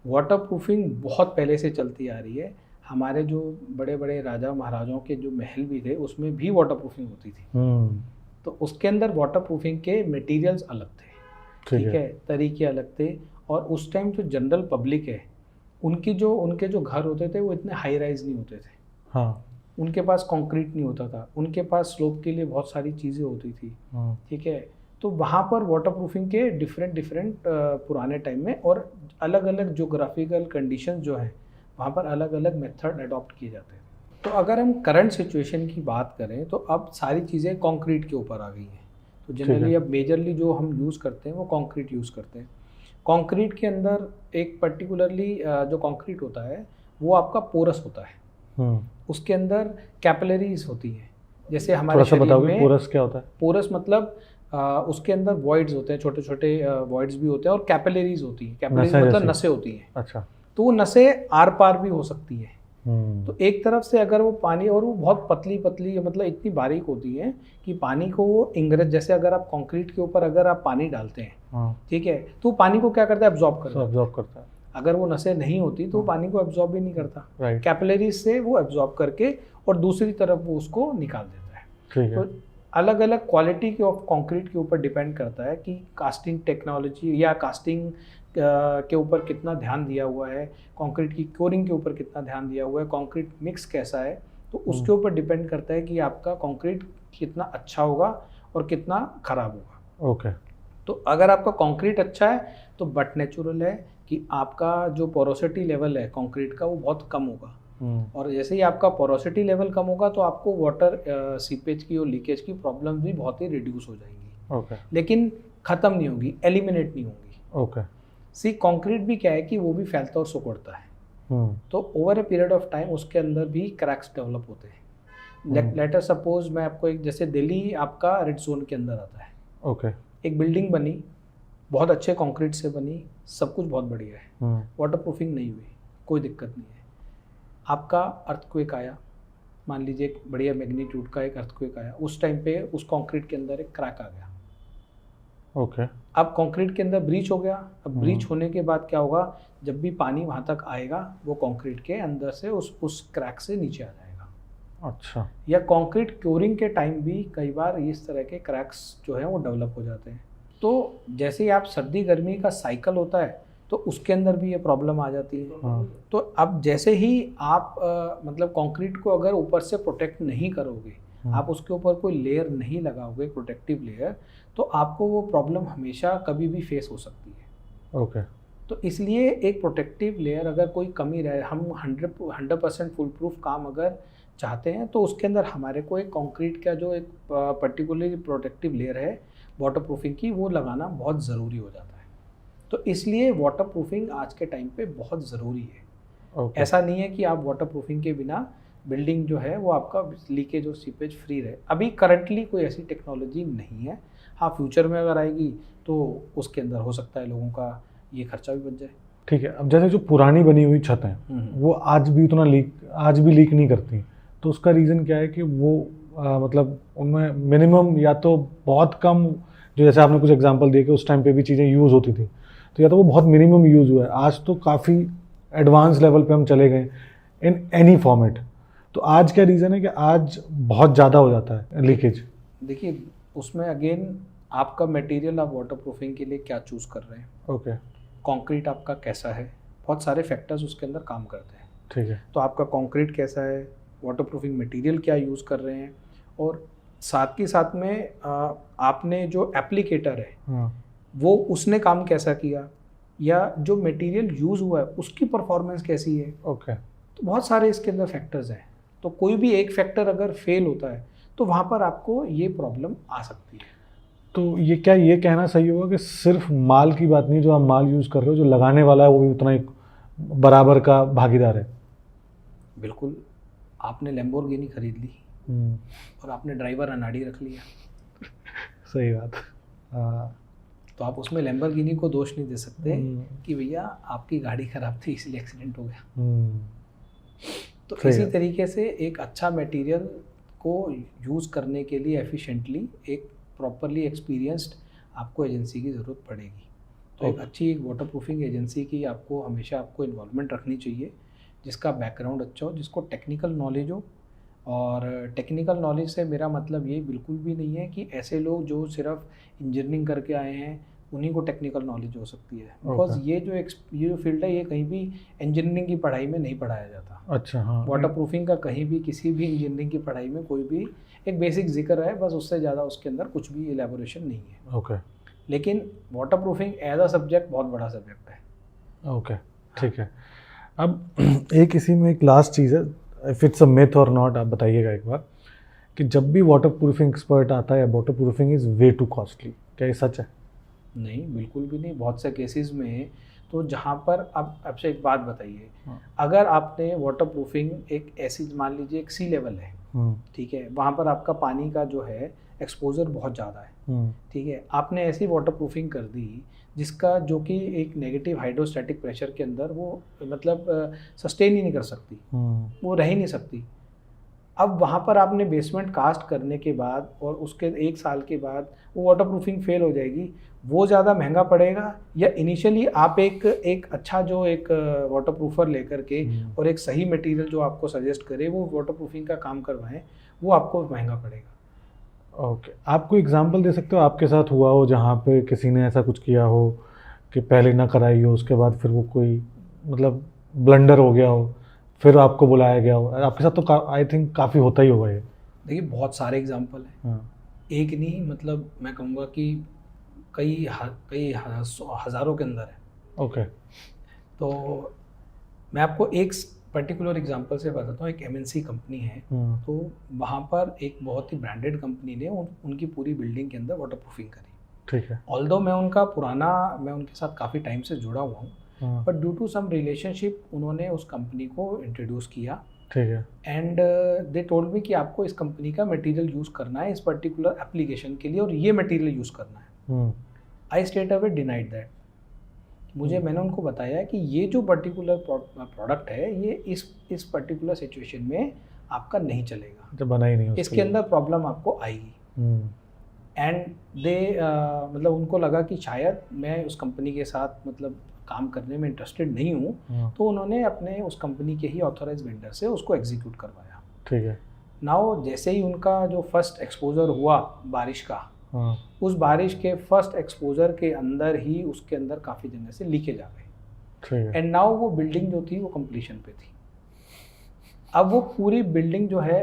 वाटर प्रूफिंग बहुत पहले से चलती आ रही है। हमारे जो बड़े बड़े राजा महाराजाओं के जो महल भी थे उसमें भी वाटर प्रूफिंग होती थी। तो उसके अंदर वाटर प्रूफिंग के मटेरियल्स अलग थे, ठीक है, तरीके अलग थे। और उस टाइम जो जनरल पब्लिक है उनके जो घर होते थे वो इतने हाई राइज नहीं होते थे। हाँ। उनके पास कंक्रीट नहीं होता था, उनके पास स्लोप के लिए बहुत सारी चीज़ें होती थी। ठीक है, तो वहाँ पर वाटर प्रूफिंग के डिफरेंट पुराने टाइम में और अलग अलग जोग्राफिकल कंडीशंस जो है वहाँ पर अलग अलग मेथड अडॉप्ट किए जाते हैं। तो अगर हम करंट सिचुएशन की बात करें तो अब सारी चीज़ें कंक्रीट के ऊपर आ गई हैं। तो जनरली अब मेजरली जो हम यूज़ करते हैं वो कंक्रीट यूज़ करते हैं। कंक्रीट के अंदर एक पर्टिकुलरली जो कंक्रीट होता है वो आपका पोरस होता है। उसके अंदर कैपिलरीज होती हैं। जैसे हमारे शरीर में पोरस क्या होता है? पोरस मतलब उसके अंदर वॉइड्स होते हैं, छोटे छोटे वॉइड्स भी होते हैं और कैपिलरीज होती हैं। कैपिलरीज मतलब नसें होती हैं। अच्छा। तो वो नसें आर पार भी हो सकती हैं। तो एक तरफ से अगर वो पानी, और वो बहुत पतली पतली मतलब इतनी बारीक होती है कि पानी को वो इंग्रज, जैसे अगर आप कंक्रीट के ऊपर अगर आप पानी डालते हैं, ठीक है, तो पानी को क्या करता है, एब्जॉर्ब करता है। अगर वो नसें नहीं होती तो पानी को एब्जॉर्ब भी नहीं करता। कैपिलरीज से वो एब्जॉर्ब करके और दूसरी तरफ वो उसको निकाल देता है। ठीक है। तो अलग अलग क्वालिटी के ऑफ कंक्रीट के ऊपर डिपेंड करता है कि कास्टिंग टेक्नोलॉजी या कास्टिंग के ऊपर कितना ध्यान दिया हुआ है, कंक्रीट की क्योरिंग के ऊपर कितना ध्यान दिया हुआ है, कंक्रीट मिक्स कैसा है, तो उसके ऊपर डिपेंड करता है कि आपका कंक्रीट कितना अच्छा होगा और कितना खराब होगा। ओके। तो अगर आपका कंक्रीट अच्छा है तो बट नेचुरल है कि आपका जो पोरोसिटी लेवल है कंक्रीट का वो बहुत कम होगा। और जैसे ही आपका पोरोसिटी लेवल कम होगा तो आपको वाटर सीपेज की और लीकेज की प्रॉब्लम भी बहुत ही रिड्यूस हो जाएंगी। ओके। लेकिन ख़त्म नहीं होगी, एलिमिनेट नहीं होंगी। ओके। सी कंक्रीट भी क्या है कि वो भी फैलता और सिकुड़ता है। तो over a period of time उसके अंदर भी क्रैक्स डेवलप होते हैं। लेटर सपोज मैं आपको एक, जैसे दिल्ली आपका रेड जोन के अंदर आता है। ओके। एक बिल्डिंग बनी, बहुत अच्छे कंक्रीट से बनी, सब कुछ बहुत बढ़िया है, वाटर प्रूफिंग नहीं हुई, कोई दिक्कत नहीं है। आपका अर्थक्वेक आया, मान लीजिए एक बढ़िया मैग्नीट्यूड का एक अर्थक्वेक आया, उस टाइम पे उस कंक्रीट के अंदर एक क्रैक आ गया। ओके। अब कंक्रीट के अंदर ब्रीच हो गया। अब ब्रीच होने के बाद क्या होगा, जब भी पानी वहाँ तक आएगा वो कंक्रीट के अंदर से उस क्रैक से नीचे आ जाएगा। अच्छा। या कंक्रीट क्योरिंग के टाइम भी कई बार इस तरह के क्रैक्स जो है वो डेवलप हो जाते हैं। तो जैसे ही आप सर्दी गर्मी का साइकिल होता है तो उसके अंदर भी ये प्रॉब्लम आ जाती है। तो अब जैसे ही आप मतलब कंक्रीट को अगर ऊपर से प्रोटेक्ट नहीं करोगे, आप उसके ऊपर कोई लेयर नहीं लगाओगे, प्रोटेक्टिव लेयर, तो आपको वो प्रॉब्लम हमेशा कभी भी फेस हो सकती है। ओके। तो इसलिए एक प्रोटेक्टिव लेयर अगर कोई कमी रहे, हम 100% फुल प्रूफ काम अगर चाहते हैं तो उसके अंदर हमारे को एक कंक्रीट का जो एक पर्टिकुलरली प्रोटेक्टिव लेयर है वाटर प्रूफिंग की, वो लगाना बहुत ज़रूरी हो जाता है। तो इसलिए वाटर प्रूफिंग आज के टाइम पे बहुत ज़रूरी है। ऐसा नहीं है कि आप वाटर प्रूफिंग के बिना बिल्डिंग जो है वो आपका लीकेज और सीपेज फ्री रहे। अभी करंटली कोई ऐसी टेक्नोलॉजी नहीं है। हाँ, फ्यूचर में अगर आएगी तो उसके अंदर हो सकता है लोगों का ये खर्चा भी बच जाए। ठीक है। अब जैसे जो पुरानी बनी हुई छत हैं वो आज भी लीक नहीं करती, तो उसका रीज़न क्या है कि वो मतलब उनमें मिनिमम या तो बहुत कम, जो जैसे आपने कुछ एग्जांपल दिए कि उस टाइम पे भी चीज़ें यूज़ होती थी, तो या तो वो बहुत मिनिमम यूज़ हुआ है। आज तो काफ़ी एडवांस लेवल पे हम चले गए इन एनी फॉर्मेट। तो आज क्या रीज़न है कि आज बहुत ज़्यादा हो जाता है लीकेज? देखिए, उसमें अगेन आपका मटेरियल आप वाटर प्रूफिंग के लिए क्या चूज़ कर रहे हैं। ओके। कंक्रीट आपका कैसा है, बहुत सारे फैक्टर्स उसके अंदर काम करते हैं। ठीक है। तो आपका कंक्रीट कैसा है, वाटर प्रूफिंग मटेरियल क्या यूज़ कर रहे हैं, और साथ के साथ में आपने जो एप्लीकेटर है वो उसने काम कैसा किया, या जो मटेरियल यूज़ हुआ है उसकी परफॉर्मेंस कैसी है। ओके। तो बहुत सारे इसके अंदर फैक्टर्स हैं, तो कोई भी एक फैक्टर अगर फेल होता है तो वहाँ पर आपको ये प्रॉब्लम आ सकती है। तो ये क्या ये कहना सही होगा कि सिर्फ माल की बात नहीं, जो आप माल यूज़ कर रहे हो, जो लगाने वाला है वो भी उतना ही बराबर का भागीदार है? बिल्कुल। आपने लैम्बोर्गिनी खरीद ली और आपने ड्राइवर अनाड़ी रख लिया, सही बात। हाँ। तो आप उसमें लैम्बोर्गिनी को दोष नहीं दे सकते कि भैया आपकी गाड़ी खराब थी इसलिए एक्सीडेंट हो गया। तो इसी तरीके से एक अच्छा मटेरियल को यूज़ करने के लिए एफिशिएंटली एक प्रॉपरली एक्सपीरियंस्ड आपको एजेंसी की ज़रूरत पड़ेगी। तो एक अच्छी एक वाटर प्रूफिंग एजेंसी की आपको हमेशा आपको इन्वॉल्वमेंट रखनी चाहिए, जिसका बैकग्राउंड अच्छा हो, जिसको टेक्निकल नॉलेज हो। और टेक्निकल नॉलेज से मेरा मतलब ये बिल्कुल भी नहीं है कि ऐसे लोग जो सिर्फ इंजीनियरिंग करके आए हैं उन्हीं को टेक्निकल नॉलेज हो सकती है, बिकॉज ये जो फील्ड है ये कहीं भी इंजीनियरिंग की पढ़ाई में नहीं पढ़ाया जाता। अच्छा, हाँ। वाटर प्रूफिंग का कहीं भी किसी भी इंजीनियरिंग की पढ़ाई में कोई भी एक बेसिक जिक्र है, बस उससे ज़्यादा उसके अंदर कुछ भी इलेबोरेशन नहीं है। ओके। लेकिन waterproofing as a subject बहुत बड़ा सब्जेक्ट है। ओके, ठीक है। अब एक इसी में एक लास्ट चीज़ है, इफ़ इट्स अ मिथ और नॉट, आप बताइएगा एक बार, कि जब भी वाटर प्रूफिंग एक्सपर्ट आता है, water proofing is way to costly, क्या ये सच है? नहीं, बिल्कुल भी नहीं। बहुत से केसेस में तो जहाँ पर अब आपसे एक बात बताइए, अगर आपने वाटर प्रूफिंग एक ऐसी मान लीजिए एक सी लेवल है, ठीक है, वहाँ पर आपका पानी का जो है एक्सपोजर बहुत ज़्यादा है, ठीक है, आपने ऐसी वाटर प्रूफिंग कर दी जिसका जो कि एक नेगेटिव हाइड्रोस्टैटिक प्रेशर के अंदर वो मतलब सस्टेन ही नहीं कर सकती, वो रह ही नहीं सकती। अब वहाँ पर आपने बेसमेंट कास्ट करने के बाद और उसके 1 साल के बाद वो वाटर प्रूफिंग फेल हो जाएगी, वो ज़्यादा महंगा पड़ेगा, या इनिशियली आप एक अच्छा जो एक वाटर प्रूफर लेकर के और एक सही मटेरियल जो आपको सजेस्ट करे वो वाटर प्रूफिंग का काम करवाएं, वो आपको महंगा पड़ेगा। ओके। आप कोई एग्जांपल दे सकते हो आपके साथ हुआ हो जहाँ पे किसी ने ऐसा कुछ किया हो कि पहले ना कराई हो, उसके बाद फिर वो कोई मतलब ब्लंडर हो गया हो, फिर आपको बुलाया गया हो? आपके साथ तो आई थिंक काफ़ी होता ही होगा ये। देखिए बहुत सारे एग्जांपल हैं। हाँ। एक नहीं, मतलब मैं कहूँगा कि कई हज़ारों के अंदर है। ओके। तो मैं आपको एक पर्टिकुलर एग्जांपल से बताता हूँ। एक MNC कंपनी है, तो वहाँ पर एक बहुत ही ब्रांडेड कंपनी ने उनकी पूरी बिल्डिंग के अंदर वाटर प्रूफिंग करी। ठीक है। ऑल्दो मैं उनके साथ काफ़ी टाइम से जुड़ा हुआ हूँ, but due to some relationship उन्होंने उस कंपनी को इंट्रोड्यूस किया। ठीक है। एंड दे टोल्ड मी कि आपको इस कंपनी का मटेरियल यूज़ करना है इस पर्टिकुलर एप्लीकेशन के लिए, और ये मटेरियल यूज़ करना है। आई स्ट्रेट अवे डिनाइड दैट। मैंने उनको बताया कि ये जो पर्टिकुलर प्रोडक्ट है ये इस पर्टिकुलर सिचुएशन में आपका नहीं चलेगा, जब बना ही नहीं, इसके अंदर प्रॉब्लम आपको आएगी। एंड दे मतलब उनको लगा कि शायद मैं उस कंपनी के साथ मतलब काम करने में इंटरेस्टेड नहीं हूँ, तो उन्होंने अपने उस कंपनी के ही ऑथराइज वेंडर से उसको एग्जीक्यूट करवाया। ठीक है। नाउ जैसे ही उनका जो फर्स्ट एक्सपोजर हुआ बारिश का, उस बारिश के फर्स्ट एक्सपोजर के अंदर ही उसके अंदर काफ़ी जगह से लीकेज आ गई। एंड नाउ वो बिल्डिंग जो थी वो कंप्लीशन पे थी। अब वो पूरी बिल्डिंग जो है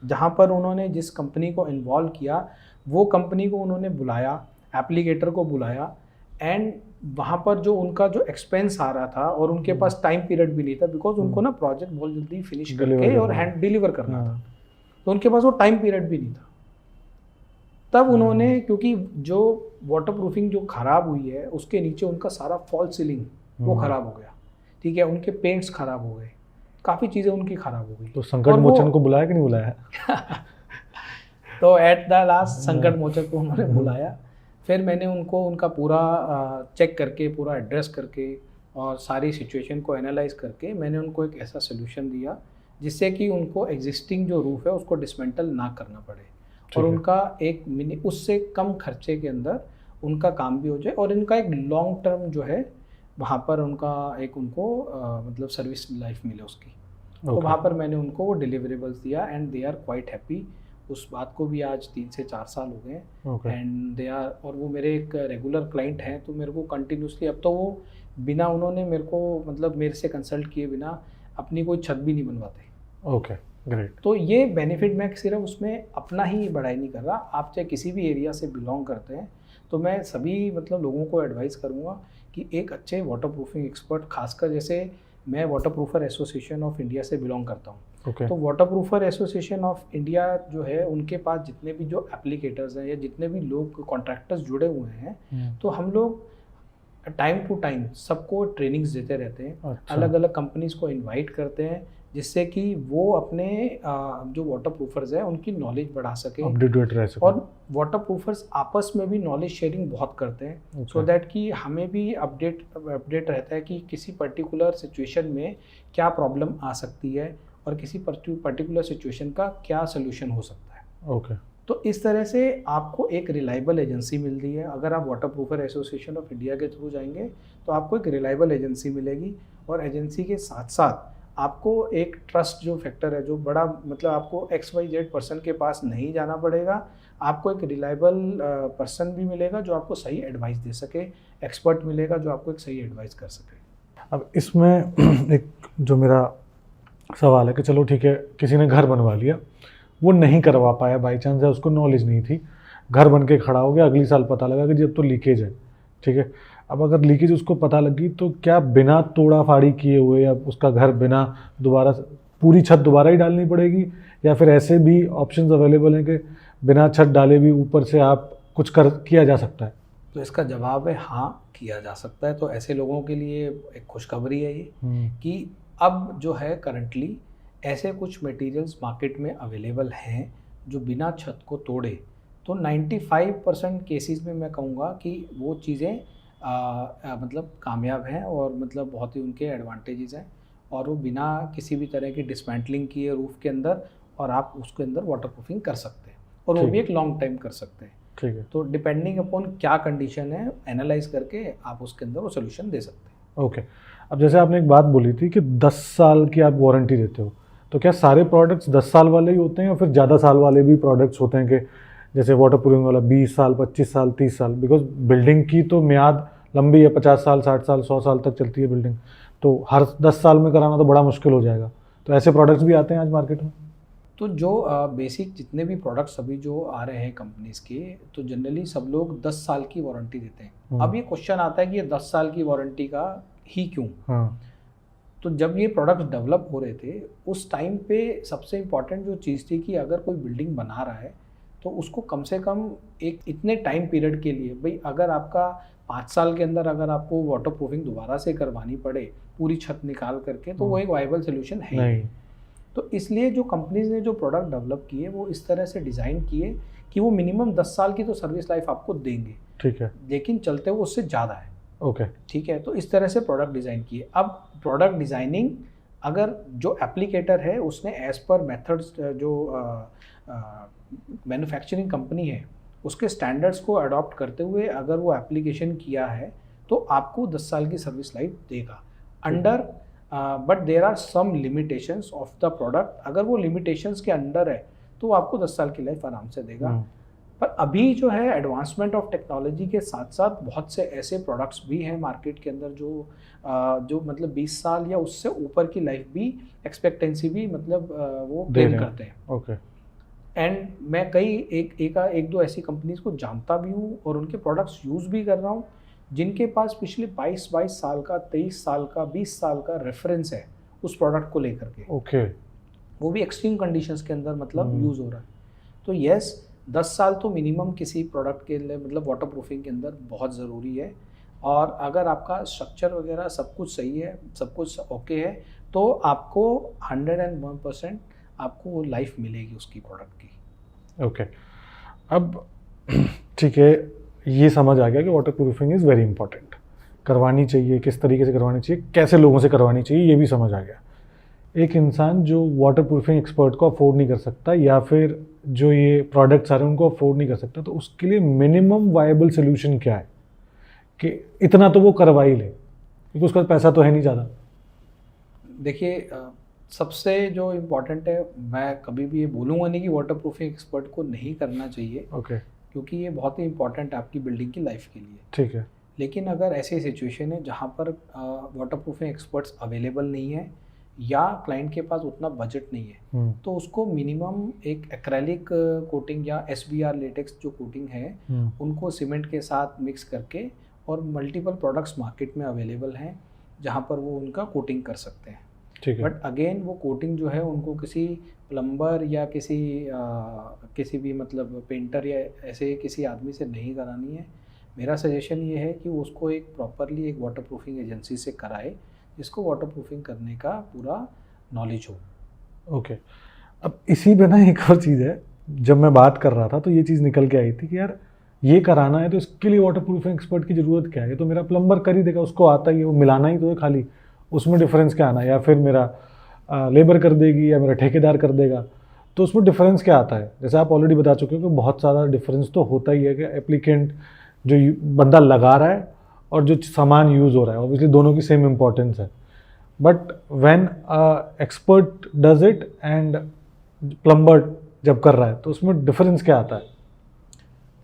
जहाँ पर उन्होंने जिस कंपनी को इन्वॉल्व किया, वो कंपनी को उन्होंने बुलाया, एप्लीकेटर को बुलाया, एंड वहाँ पर जो उनका जो एक्सपेंस आ रहा था और उनके पास टाइम पीरियड भी नहीं था, बिकॉज उनको ना प्रोजेक्ट बहुत जल्दी फिनिश करके और हैंड डिलीवर करना था, तो उनके पास वो टाइम पीरियड भी नहीं था। तब उन्होंने, क्योंकि जो वाटर प्रूफिंग जो ख़राब हुई है उसके नीचे उनका सारा फॉल सीलिंग वो ख़राब हो गया, ठीक है, उनके पेंट्स ख़राब हो गए, काफ़ी चीज़ें उनकी ख़राब हो गई। तो संकट मोचन को बुलाया कि नहीं बुलाया? तो एट द लास्ट संकट मोचन को उन्होंने बुलाया। फिर मैंने उनको उनका पूरा चेक करके, पूरा एड्रेस करके और सारी सिचुएशन को एनालाइज करके मैंने उनको एक ऐसा सोल्यूशन दिया जिससे कि उनको एग्जिस्टिंग जो रूफ है उसको डिसमेंटल ना करना पड़े और उनका एक उससे कम खर्चे के अंदर उनका काम भी हो जाए और इनका एक लॉन्ग टर्म जो है वहाँ पर उनका एक उनको मतलब सर्विस लाइफ मिले उसकी। तो वहाँ पर मैंने उनको वो डिलीवरेबल्स दिया and they are quite happy. उस बात को भी आज 3 से 4 साल हो गए एंड दे आर, और वो मेरे एक रेगुलर क्लाइंट हैं, तो मेरे को कंटिन्यूसली अब तो वो उन्होंने मेरे को मतलब मेरे से कंसल्ट किए बिना अपनी कोई छत भी नहीं बनवाते। ओके। ग्रेट। तो ये बेनिफिट मैं सिर्फ उसमें अपना ही बढ़ाई नहीं कर रहा, आप चाहे किसी भी एरिया से बिलोंग करते हैं तो मैं सभी मतलब लोगों को एडवाइस करूँगा कि एक अच्छे वाटर प्रूफिंग एक्सपर्ट, खासकर जैसे मैं water proofer association of India से बिलोंग करता हूँ। ओके। तो water proofer association of India जो है, उनके पास जितने भी जो एप्लीकेटर्स हैं या जितने भी लोग कॉन्ट्रैक्टर्स जुड़े हुए हैं, तो हम लोग टाइम टू टाइम सबको ट्रेनिंग्स देते रहते हैं। अच्छा। अलग अलग कंपनीज को इनवाइट करते हैं जिससे कि वो अपने जो वाटर प्रूफर्स हैं उनकी नॉलेज बढ़ा सकें, अपडेटेड रह सकें। और वाटर प्रूफर्स आपस में भी नॉलेज शेयरिंग बहुत करते हैं, सो दैट कि हमें भी अपडेट रहता है कि किसी पर्टिकुलर सिचुएशन में क्या प्रॉब्लम आ सकती है और किसी पर्टिकुलर सिचुएशन का क्या सोल्यूशन हो सकता है। ओके। तो इस तरह से आपको एक रिलायबल एजेंसी मिल रही है। अगर आप water proofer association of India के थ्रू जाएंगे तो आपको एक रिलायबल एजेंसी मिलेगी, और एजेंसी के साथ साथ आपको एक ट्रस्ट जो फैक्टर है, जो बड़ा मतलब आपको XYZ पर्सन के पास नहीं जाना पड़ेगा, आपको एक रिलायबल पर्सन भी मिलेगा जो आपको सही एडवाइस दे सके, एक्सपर्ट मिलेगा जो आपको एक सही एडवाइस कर सके। अब इसमें एक जो मेरा सवाल है कि चलो ठीक है, किसी ने घर बनवा लिया, वो नहीं करवा पाया बाई चांस, या उसको नॉलेज नहीं थी, घर बन के खड़ा हो गया, अगली साल पता लगा कि जब तो लीकेज है, ठीक है। अब अगर लीकेज उसको पता लगी तो क्या बिना तोड़ा फाड़ी किए हुए या उसका घर बिना दोबारा पूरी छत दोबारा ही डालनी पड़ेगी, या फिर ऐसे भी ऑप्शंस अवेलेबल हैं कि बिना छत डाले भी ऊपर से आप कुछ किया जा सकता है? तो इसका जवाब है हाँ, किया जा सकता है। तो ऐसे लोगों के लिए एक खुशखबरी है ये कि अब जो है करंटली ऐसे कुछ मटेरियल्स मार्केट में अवेलेबल हैं जो बिना छत को तोड़े, तो 95% केसेस में मैं कहूँगा कि वो चीज़ें मतलब कामयाब हैं, और मतलब बहुत ही उनके एडवांटेजेस हैं, और वो बिना किसी भी तरह की डिसमेंटलिंग किए रूफ़ के अंदर, और आप उसके अंदर वाटर प्रूफिंग कर सकते हैं, और वो भी एक लॉन्ग टाइम कर सकते हैं। ठीक है। तो डिपेंडिंग अपॉन क्या कंडीशन है, एनालाइज करके आप उसके अंदर वो सोल्यूशन दे सकते हैं। ओके। अब जैसे आपने एक बात बोली थी कि 10 साल की आप वारंटी देते हो, तो क्या सारे प्रोडक्ट्स 10 साल वाले ही होते हैं या फिर ज़्यादा साल वाले भी प्रोडक्ट्स होते हैं, कि जैसे वाटर प्रूफिंग वाला 20 साल, 25 साल, 30 साल? बिकॉज बिल्डिंग की तो म्याद लंबी है, 50 साल, 60 साल, 100 साल तक चलती है बिल्डिंग, तो हर 10 साल में कराना तो बड़ा मुश्किल हो जाएगा। तो ऐसे प्रोडक्ट्स भी आते हैं आज मार्केट में? तो जो बेसिक जितने भी प्रोडक्ट्स अभी जो आ रहे हैं कंपनीज के, तो जनरली सब लोग 10 साल की वारंटी देते हैं। अब ये क्वेश्चन आता है कि ये 10 साल की वारंटी का ही क्यों? हाँ। तो जब ये प्रोडक्ट्स डेवलप हो रहे थे उस टाइम पे सबसे इम्पॉर्टेंट जो चीज़ थी कि अगर कोई बिल्डिंग बना रहा है तो उसको कम से कम एक इतने टाइम पीरियड के लिए, भाई अगर आपका 5 साल के अंदर अगर आपको वाटर प्रूफिंग दोबारा से करवानी पड़े पूरी छत निकाल करके, तो वो एक वायबल सोल्यूशन है नहीं। तो इसलिए जो कंपनीज ने जो प्रोडक्ट डेवलप किए वो इस तरह से डिज़ाइन किए कि वो मिनिमम 10 साल की तो सर्विस लाइफ आपको देंगे, ठीक है, लेकिन चलते हुए उससे ज़्यादा है। ओके, ठीक है। तो इस तरह से प्रोडक्ट डिज़ाइन किए। अब प्रोडक्ट डिज़ाइनिंग अगर जो एप्लीकेटर है उसने एज पर मेथड्स जो मैन्युफैक्चरिंग कंपनी है उसके स्टैंडर्ड्स को अडॉप्ट करते हुए अगर वो एप्लीकेशन किया है तो आपको 10 साल की सर्विस लाइफ देगा under, but there are some limitations of the product. अगर वो लिमिटेशंस के अंडर है तो वो आपको 10 साल की लाइफ आराम से देगा। पर अभी जो है एडवांसमेंट ऑफ टेक्नोलॉजी के साथ साथ बहुत से ऐसे प्रोडक्ट्स भी हैं मार्केट के अंदर जो मतलब 20 साल या उससे ऊपर की लाइफ भी एक्सपेक्टेंसी भी मतलब वो क्लेम करते हैं। ओके। एंड मैं कई एक दो ऐसी कंपनीज को जानता भी हूँ और उनके प्रोडक्ट्स यूज़ भी कर रहा हूँ जिनके पास पिछले 22 साल का, 23 साल का, 20 साल का रेफरेंस है उस प्रोडक्ट को लेकर के। ओके। वो भी एक्सट्रीम कंडीशंस के अंदर मतलब यूज़ हो रहा है। तो यस, 10 साल तो मिनिमम किसी प्रोडक्ट के लिए मतलब वाटर प्रूफिंग के अंदर बहुत ज़रूरी है। और अगर आपका स्ट्रक्चर वगैरह सब कुछ सही है, सब कुछ ओके है, तो आपको 101% आपको लाइफ मिलेगी उसकी प्रोडक्ट की। ओके। अब ठीक है, ये समझ आ गया कि water proofing is very important, करवानी चाहिए, किस तरीके से करवानी चाहिए, कैसे लोगों से करवानी चाहिए, ये भी समझ आ गया। एक इंसान जो वाटर प्रूफिंग एक्सपर्ट को अफोर्ड नहीं कर सकता या फिर जो ये प्रोडक्ट्स आ रहे हैं उनको अफोर्ड नहीं कर सकता, तो उसके लिए मिनिमम वायबल सोल्यूशन क्या है कि इतना तो वो करवा ही ले, क्योंकि उसका पैसा तो है नहीं ज़्यादा? देखिए, सबसे जो इम्पोर्टेंट है, मैं कभी भी ये बोलूँगा नहीं कि वाटर प्रूफिंग एक्सपर्ट को नहीं करना चाहिए, ओके, क्योंकि ये बहुत ही इंपॉर्टेंट है आपकी बिल्डिंग की लाइफ के लिए। ठीक है। लेकिन अगर ऐसी सिचुएशन है जहाँ पर वाटर प्रूफिंग एक्सपर्ट्स अवेलेबल नहीं है या क्लाइंट के पास उतना बजट नहीं है, तो उसको मिनिमम एक एक्रेलिक कोटिंग या SBR लेटेक्स जो कोटिंग है उनको सीमेंट के साथ मिक्स करके, और मल्टीपल प्रोडक्ट्स मार्केट में अवेलेबल हैं जहाँ पर वो उनका कोटिंग कर सकते हैं। बट अगेन वो कोटिंग जो है उनको किसी प्लम्बर या किसी भी मतलब पेंटर या ऐसे किसी आदमी से नहीं करानी है। मेरा सजेशन ये है कि उसको एक प्रॉपरली एक वाटर प्रूफिंग एजेंसी से कराए जिसको वाटर प्रूफिंग करने का पूरा नॉलेज हो। ओके, अब इसी पे ना एक और चीज़ है, जब मैं बात कर रहा था तो ये चीज़ निकल के आई थी कि यार ये कराना है तो इसके लिए वाटर प्रूफिंग एक्सपर्ट की ज़रूरत क्या है? ये तो मेरा प्लम्बर कर ही देगा, उसको आता ही है, वो मिलाना ही तो है खाली, उसमें डिफरेंस क्या आना है? या फिर मेरा लेबर कर देगी या मेरा ठेकेदार कर देगा, तो उसमें डिफरेंस क्या आता है? जैसे आप ऑलरेडी बता चुके हो कि बहुत सारा डिफरेंस तो होता ही है कि एप्लीकेंट जो बंदा लगा रहा है और जो सामान यूज़ हो रहा है, ऑब्वियसली दोनों की सेम इम्पोर्टेंस है। But when expert does it and plumber जब कर रहा है तो उसमें डिफरेंस क्या आता है?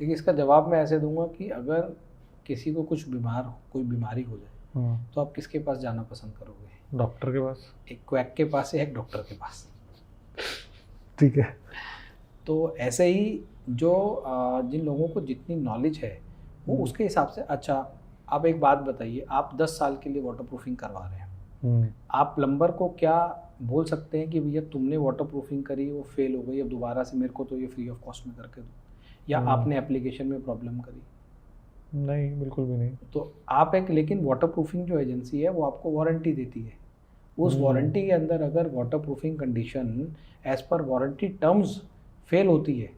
देखिए, इसका जवाब मैं ऐसे दूंगा कि अगर किसी को कोई बीमारी हो जाए तो आप किसके पास जाना पसंद करोगे? डॉक्टर के पास। एक क्वैक के पास या एक डॉक्टर के पास? ठीक है। तो ऐसे ही जो जिन लोगों को जितनी नॉलेज है वो उसके हिसाब से। अच्छा, आप एक बात बताइए, आप 10 साल के लिए वाटर प्रूफिंग करवा रहे हैं, आप प्लम्बर को क्या बोल सकते हैं कि भैया तुमने वाटर प्रूफिंग करी, वो फेल हो गई, अब दोबारा से मेरे को तो ये फ्री ऑफ कॉस्ट में करके दो, या आपने एप्लीकेशन में प्रॉब्लम करी? नहीं, बिल्कुल भी नहीं। तो आप लेकिन वाटर प्रूफिंग जो एजेंसी है वो आपको वारंटी देती है। उस वारंटी के अंदर अगर waterproofing condition as per warranty terms fail होती है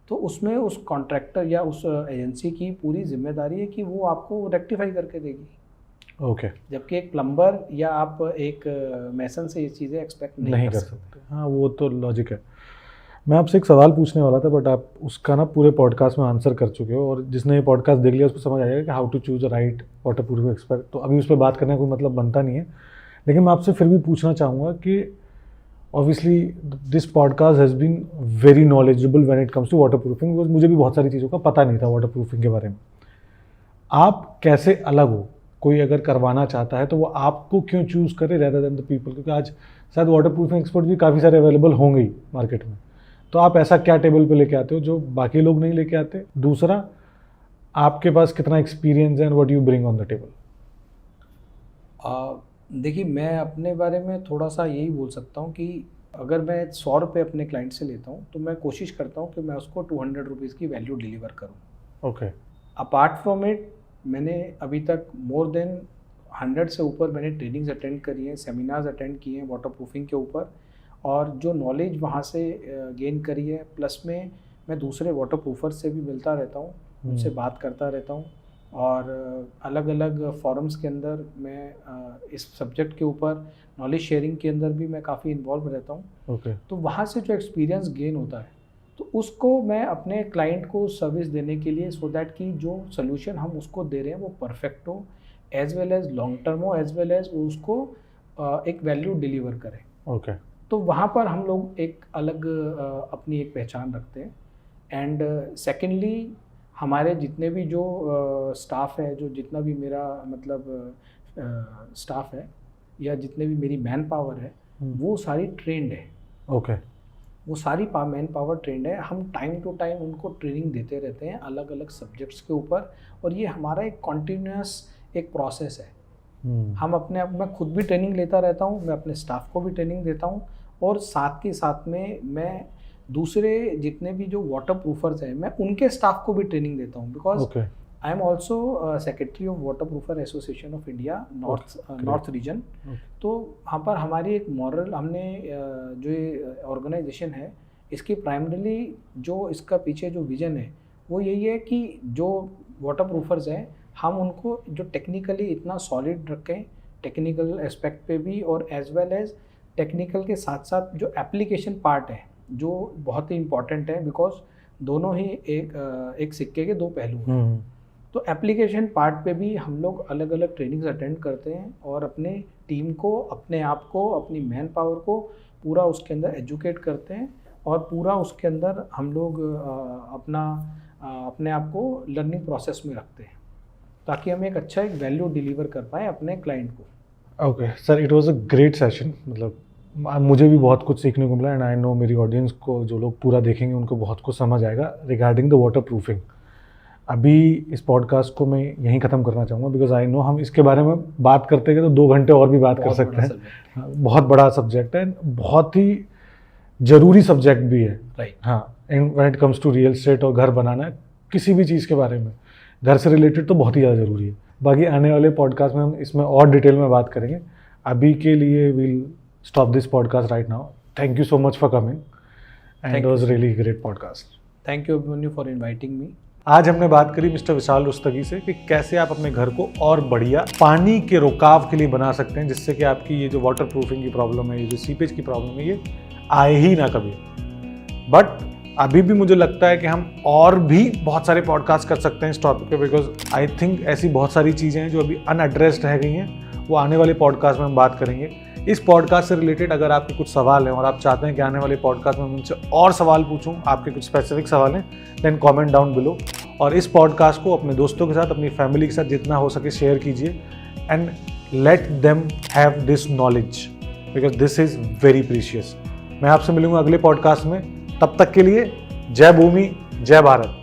तो उसमें उस कॉन्ट्रैक्टर या उस एजेंसी की पूरी जिम्मेदारी है कि वो आपको रेक्टिफाई करके देगी। ओके। जबकि एक प्लम्बर या आप एक मैसन से ये चीज़ें एक्सपेक्ट नहीं कर सकते। हाँ, वो तो लॉजिक है। मैं आपसे एक सवाल पूछने वाला था बट आप उसका ना पूरे पॉडकास्ट में आंसर कर चुके हो, और जिसने ये पॉडकास्ट देख लिया उसको समझ आ जाएगा कि how to choose a right waterproofing expert. तो अभी उस पर बात करने का कोई मतलब बनता नहीं है, लेकिन मैं आपसे फिर भी पूछना चाहूँगा कि obviously this podcast has been very knowledgeable when it comes to waterproofing, because मुझे भी बहुत सारी चीज़ों का पता नहीं था वाटर प्रूफिंग के बारे में। आप कैसे अलग हो? कोई अगर करवाना चाहता है तो वो आपको क्यों चूज़ करे रेदर देन द पीपल? क्योंकि आज शायद वाटर प्रूफिंग एक्सपर्ट भी काफ़ी सारे अवेलेबल होंगे ही मार्केट में। तो आप ऐसा क्या टेबल पे लेके आते हो जो बाकी लोग नहीं लेके आते? दूसरा, आपके पास कितना एक्सपीरियंस है and what you bring on the table? देखिए, मैं अपने बारे में थोड़ा सा यही बोल सकता हूँ कि अगर मैं 100 रुपये अपने क्लाइंट से लेता हूँ तो मैं कोशिश करता हूँ कि मैं उसको 200 रुपीज़ की वैल्यू डिलीवर करूँ। ओके। अपार्ट फ्रॉम इट, मैंने अभी तक मोर देन 100 से ऊपर मैंने ट्रेनिंग्स अटेंड करी हैं, सेमिनार्स अटेंड किए हैं वाटर प्रूफिंग के ऊपर, और जो नॉलेज वहाँ से गेन करी है, प्लस में मैं दूसरे वाटर प्रूफर से भी मिलता रहता हूँ, उनसे बात करता रहता हूँ, और अलग अलग फॉरम्स के अंदर मैं इस सब्जेक्ट के ऊपर नॉलेज शेयरिंग के अंदर भी मैं काफ़ी इन्वॉल्व रहता हूँ। ओके। तो वहाँ से जो एक्सपीरियंस गेन होता है तो उसको मैं अपने क्लाइंट को सर्विस देने के लिए, सो दैट कि जो सोल्यूशन हम उसको दे रहे हैं वो परफेक्ट हो, as well as long term हो, एज वेल एज उसको एक वैल्यू डिलीवर करें। ओके। तो वहाँ पर हम लोग एक अलग अपनी एक पहचान रखते हैं। एंड सेकेंडली, हमारे जितने भी जो स्टाफ है, जो जितना भी मेरा मतलब स्टाफ है या जितने भी मेरी मैन पावर है, वो सारी ट्रेंड है। ओके। वो सारी मैन पावर ट्रेंड है। हम टाइम टू टाइम उनको ट्रेनिंग देते रहते हैं अलग अलग सब्जेक्ट्स के ऊपर, और ये हमारा एक कॉन्टीन्यूस एक प्रोसेस है। हम अपने आप, मैं खुद भी ट्रेनिंग लेता रहता हूँ, मैं अपने स्टाफ को भी ट्रेनिंग देता हूँ, और साथ के साथ में मैं दूसरे जितने भी जो वाटर प्रूफर्स हैं मैं उनके स्टाफ को भी ट्रेनिंग देता हूँ, because I am also secretary of water proofer association of India north region. तो वहाँ पर हमारी एक मॉरल, हमने जो ये ऑर्गेनाइजेशन है इसकी प्राइमरीली जो इसका पीछे जो विजन है वो यही है कि जो वाटर प्रूफर्स हैं हम उनको जो टेक्निकली इतना सॉलिड रखें, टेक्निकल एस्पेक्ट पे भी, और एज वेल एज टेक्निकल के साथ साथ जो एप्लीकेशन पार्ट है जो बहुत ही इम्पॉर्टेंट है, बिकॉज दोनों ही एक सिक्के के दो पहलू हैं। तो एप्लीकेशन पार्ट पे भी हम लोग अलग अलग ट्रेनिंग्स अटेंड करते हैं, और अपने टीम को, अपने आप को, अपनी मैन पावर को पूरा उसके अंदर एजुकेट करते हैं, और पूरा उसके अंदर हम लोग अपने आप को लर्निंग प्रोसेस में रखते हैं, ताकि हम एक अच्छा एक वैल्यू डिलीवर कर पाएँ अपने क्लाइंट को। Okay sir, it was a great session. मतलब मुझे भी बहुत कुछ सीखने को मिला एंड आई नो मेरी ऑडियंस को, जो लोग पूरा देखेंगे उनको बहुत कुछ समझ आएगा रिगार्डिंग द वाटर प्रूफिंग। अभी इस पॉडकास्ट को मैं यहीं ख़त्म करना चाहूँगा बिकॉज आई नो हम इसके बारे में बात करते गए तो 2 घंटे और भी बात कर सकते हैं। बहुत बड़ा सब्जेक्ट है, बहुत ही ज़रूरी सब्जेक्ट भी है। राइट। हाँ, and when it comes to real estate और घर बनाना, किसी भी चीज़ के बारे में घर से रिलेटेड तो बहुत ही ज़्यादा ज़रूरी है। बाकी आने वाले पॉडकास्ट में हम इसमें और डिटेल में बात करेंगे। अभी के लिए will stop this podcast right now. Thank you so much for coming and it was really great podcast. Thank you Abhimanyu for inviting me. आज हमने बात करी मिस्टर विशाल रुस्तगी से कि कैसे आप अपने घर को और बढ़िया पानी के रुकाव के लिए बना सकते हैं, जिससे कि आपकी ये जो वाटर प्रूफिंग की प्रॉब्लम है, ये जो सीपेज की प्रॉब्लम है, ये आए ही ना कभी। बट अभी भी मुझे लगता है कि हम और भी बहुत सारे पॉडकास्ट कर सकते हैं इस टॉपिक पे, बिकॉज आई थिंक ऐसी बहुत सारी चीज़ें हैं जो अभी अनएड्रेस्ड रह गई हैं, वो आने वाले पॉडकास्ट में हम बात करेंगे। इस पॉडकास्ट से रिलेटेड अगर आपके कुछ सवाल हैं और आप चाहते हैं कि आने वाले पॉडकास्ट में मुझसे और सवाल पूछूं, आपके कुछ स्पेसिफिक सवाल हैं, देन कमेंट डाउन बिलो। और इस पॉडकास्ट को अपने दोस्तों के साथ, अपनी फैमिली के साथ जितना हो सके शेयर कीजिए and let them have this knowledge because this is very precious. मैं आपसे मिलूंगा अगले पॉडकास्ट में, तब तक के लिए जय भूमि, जय भारत।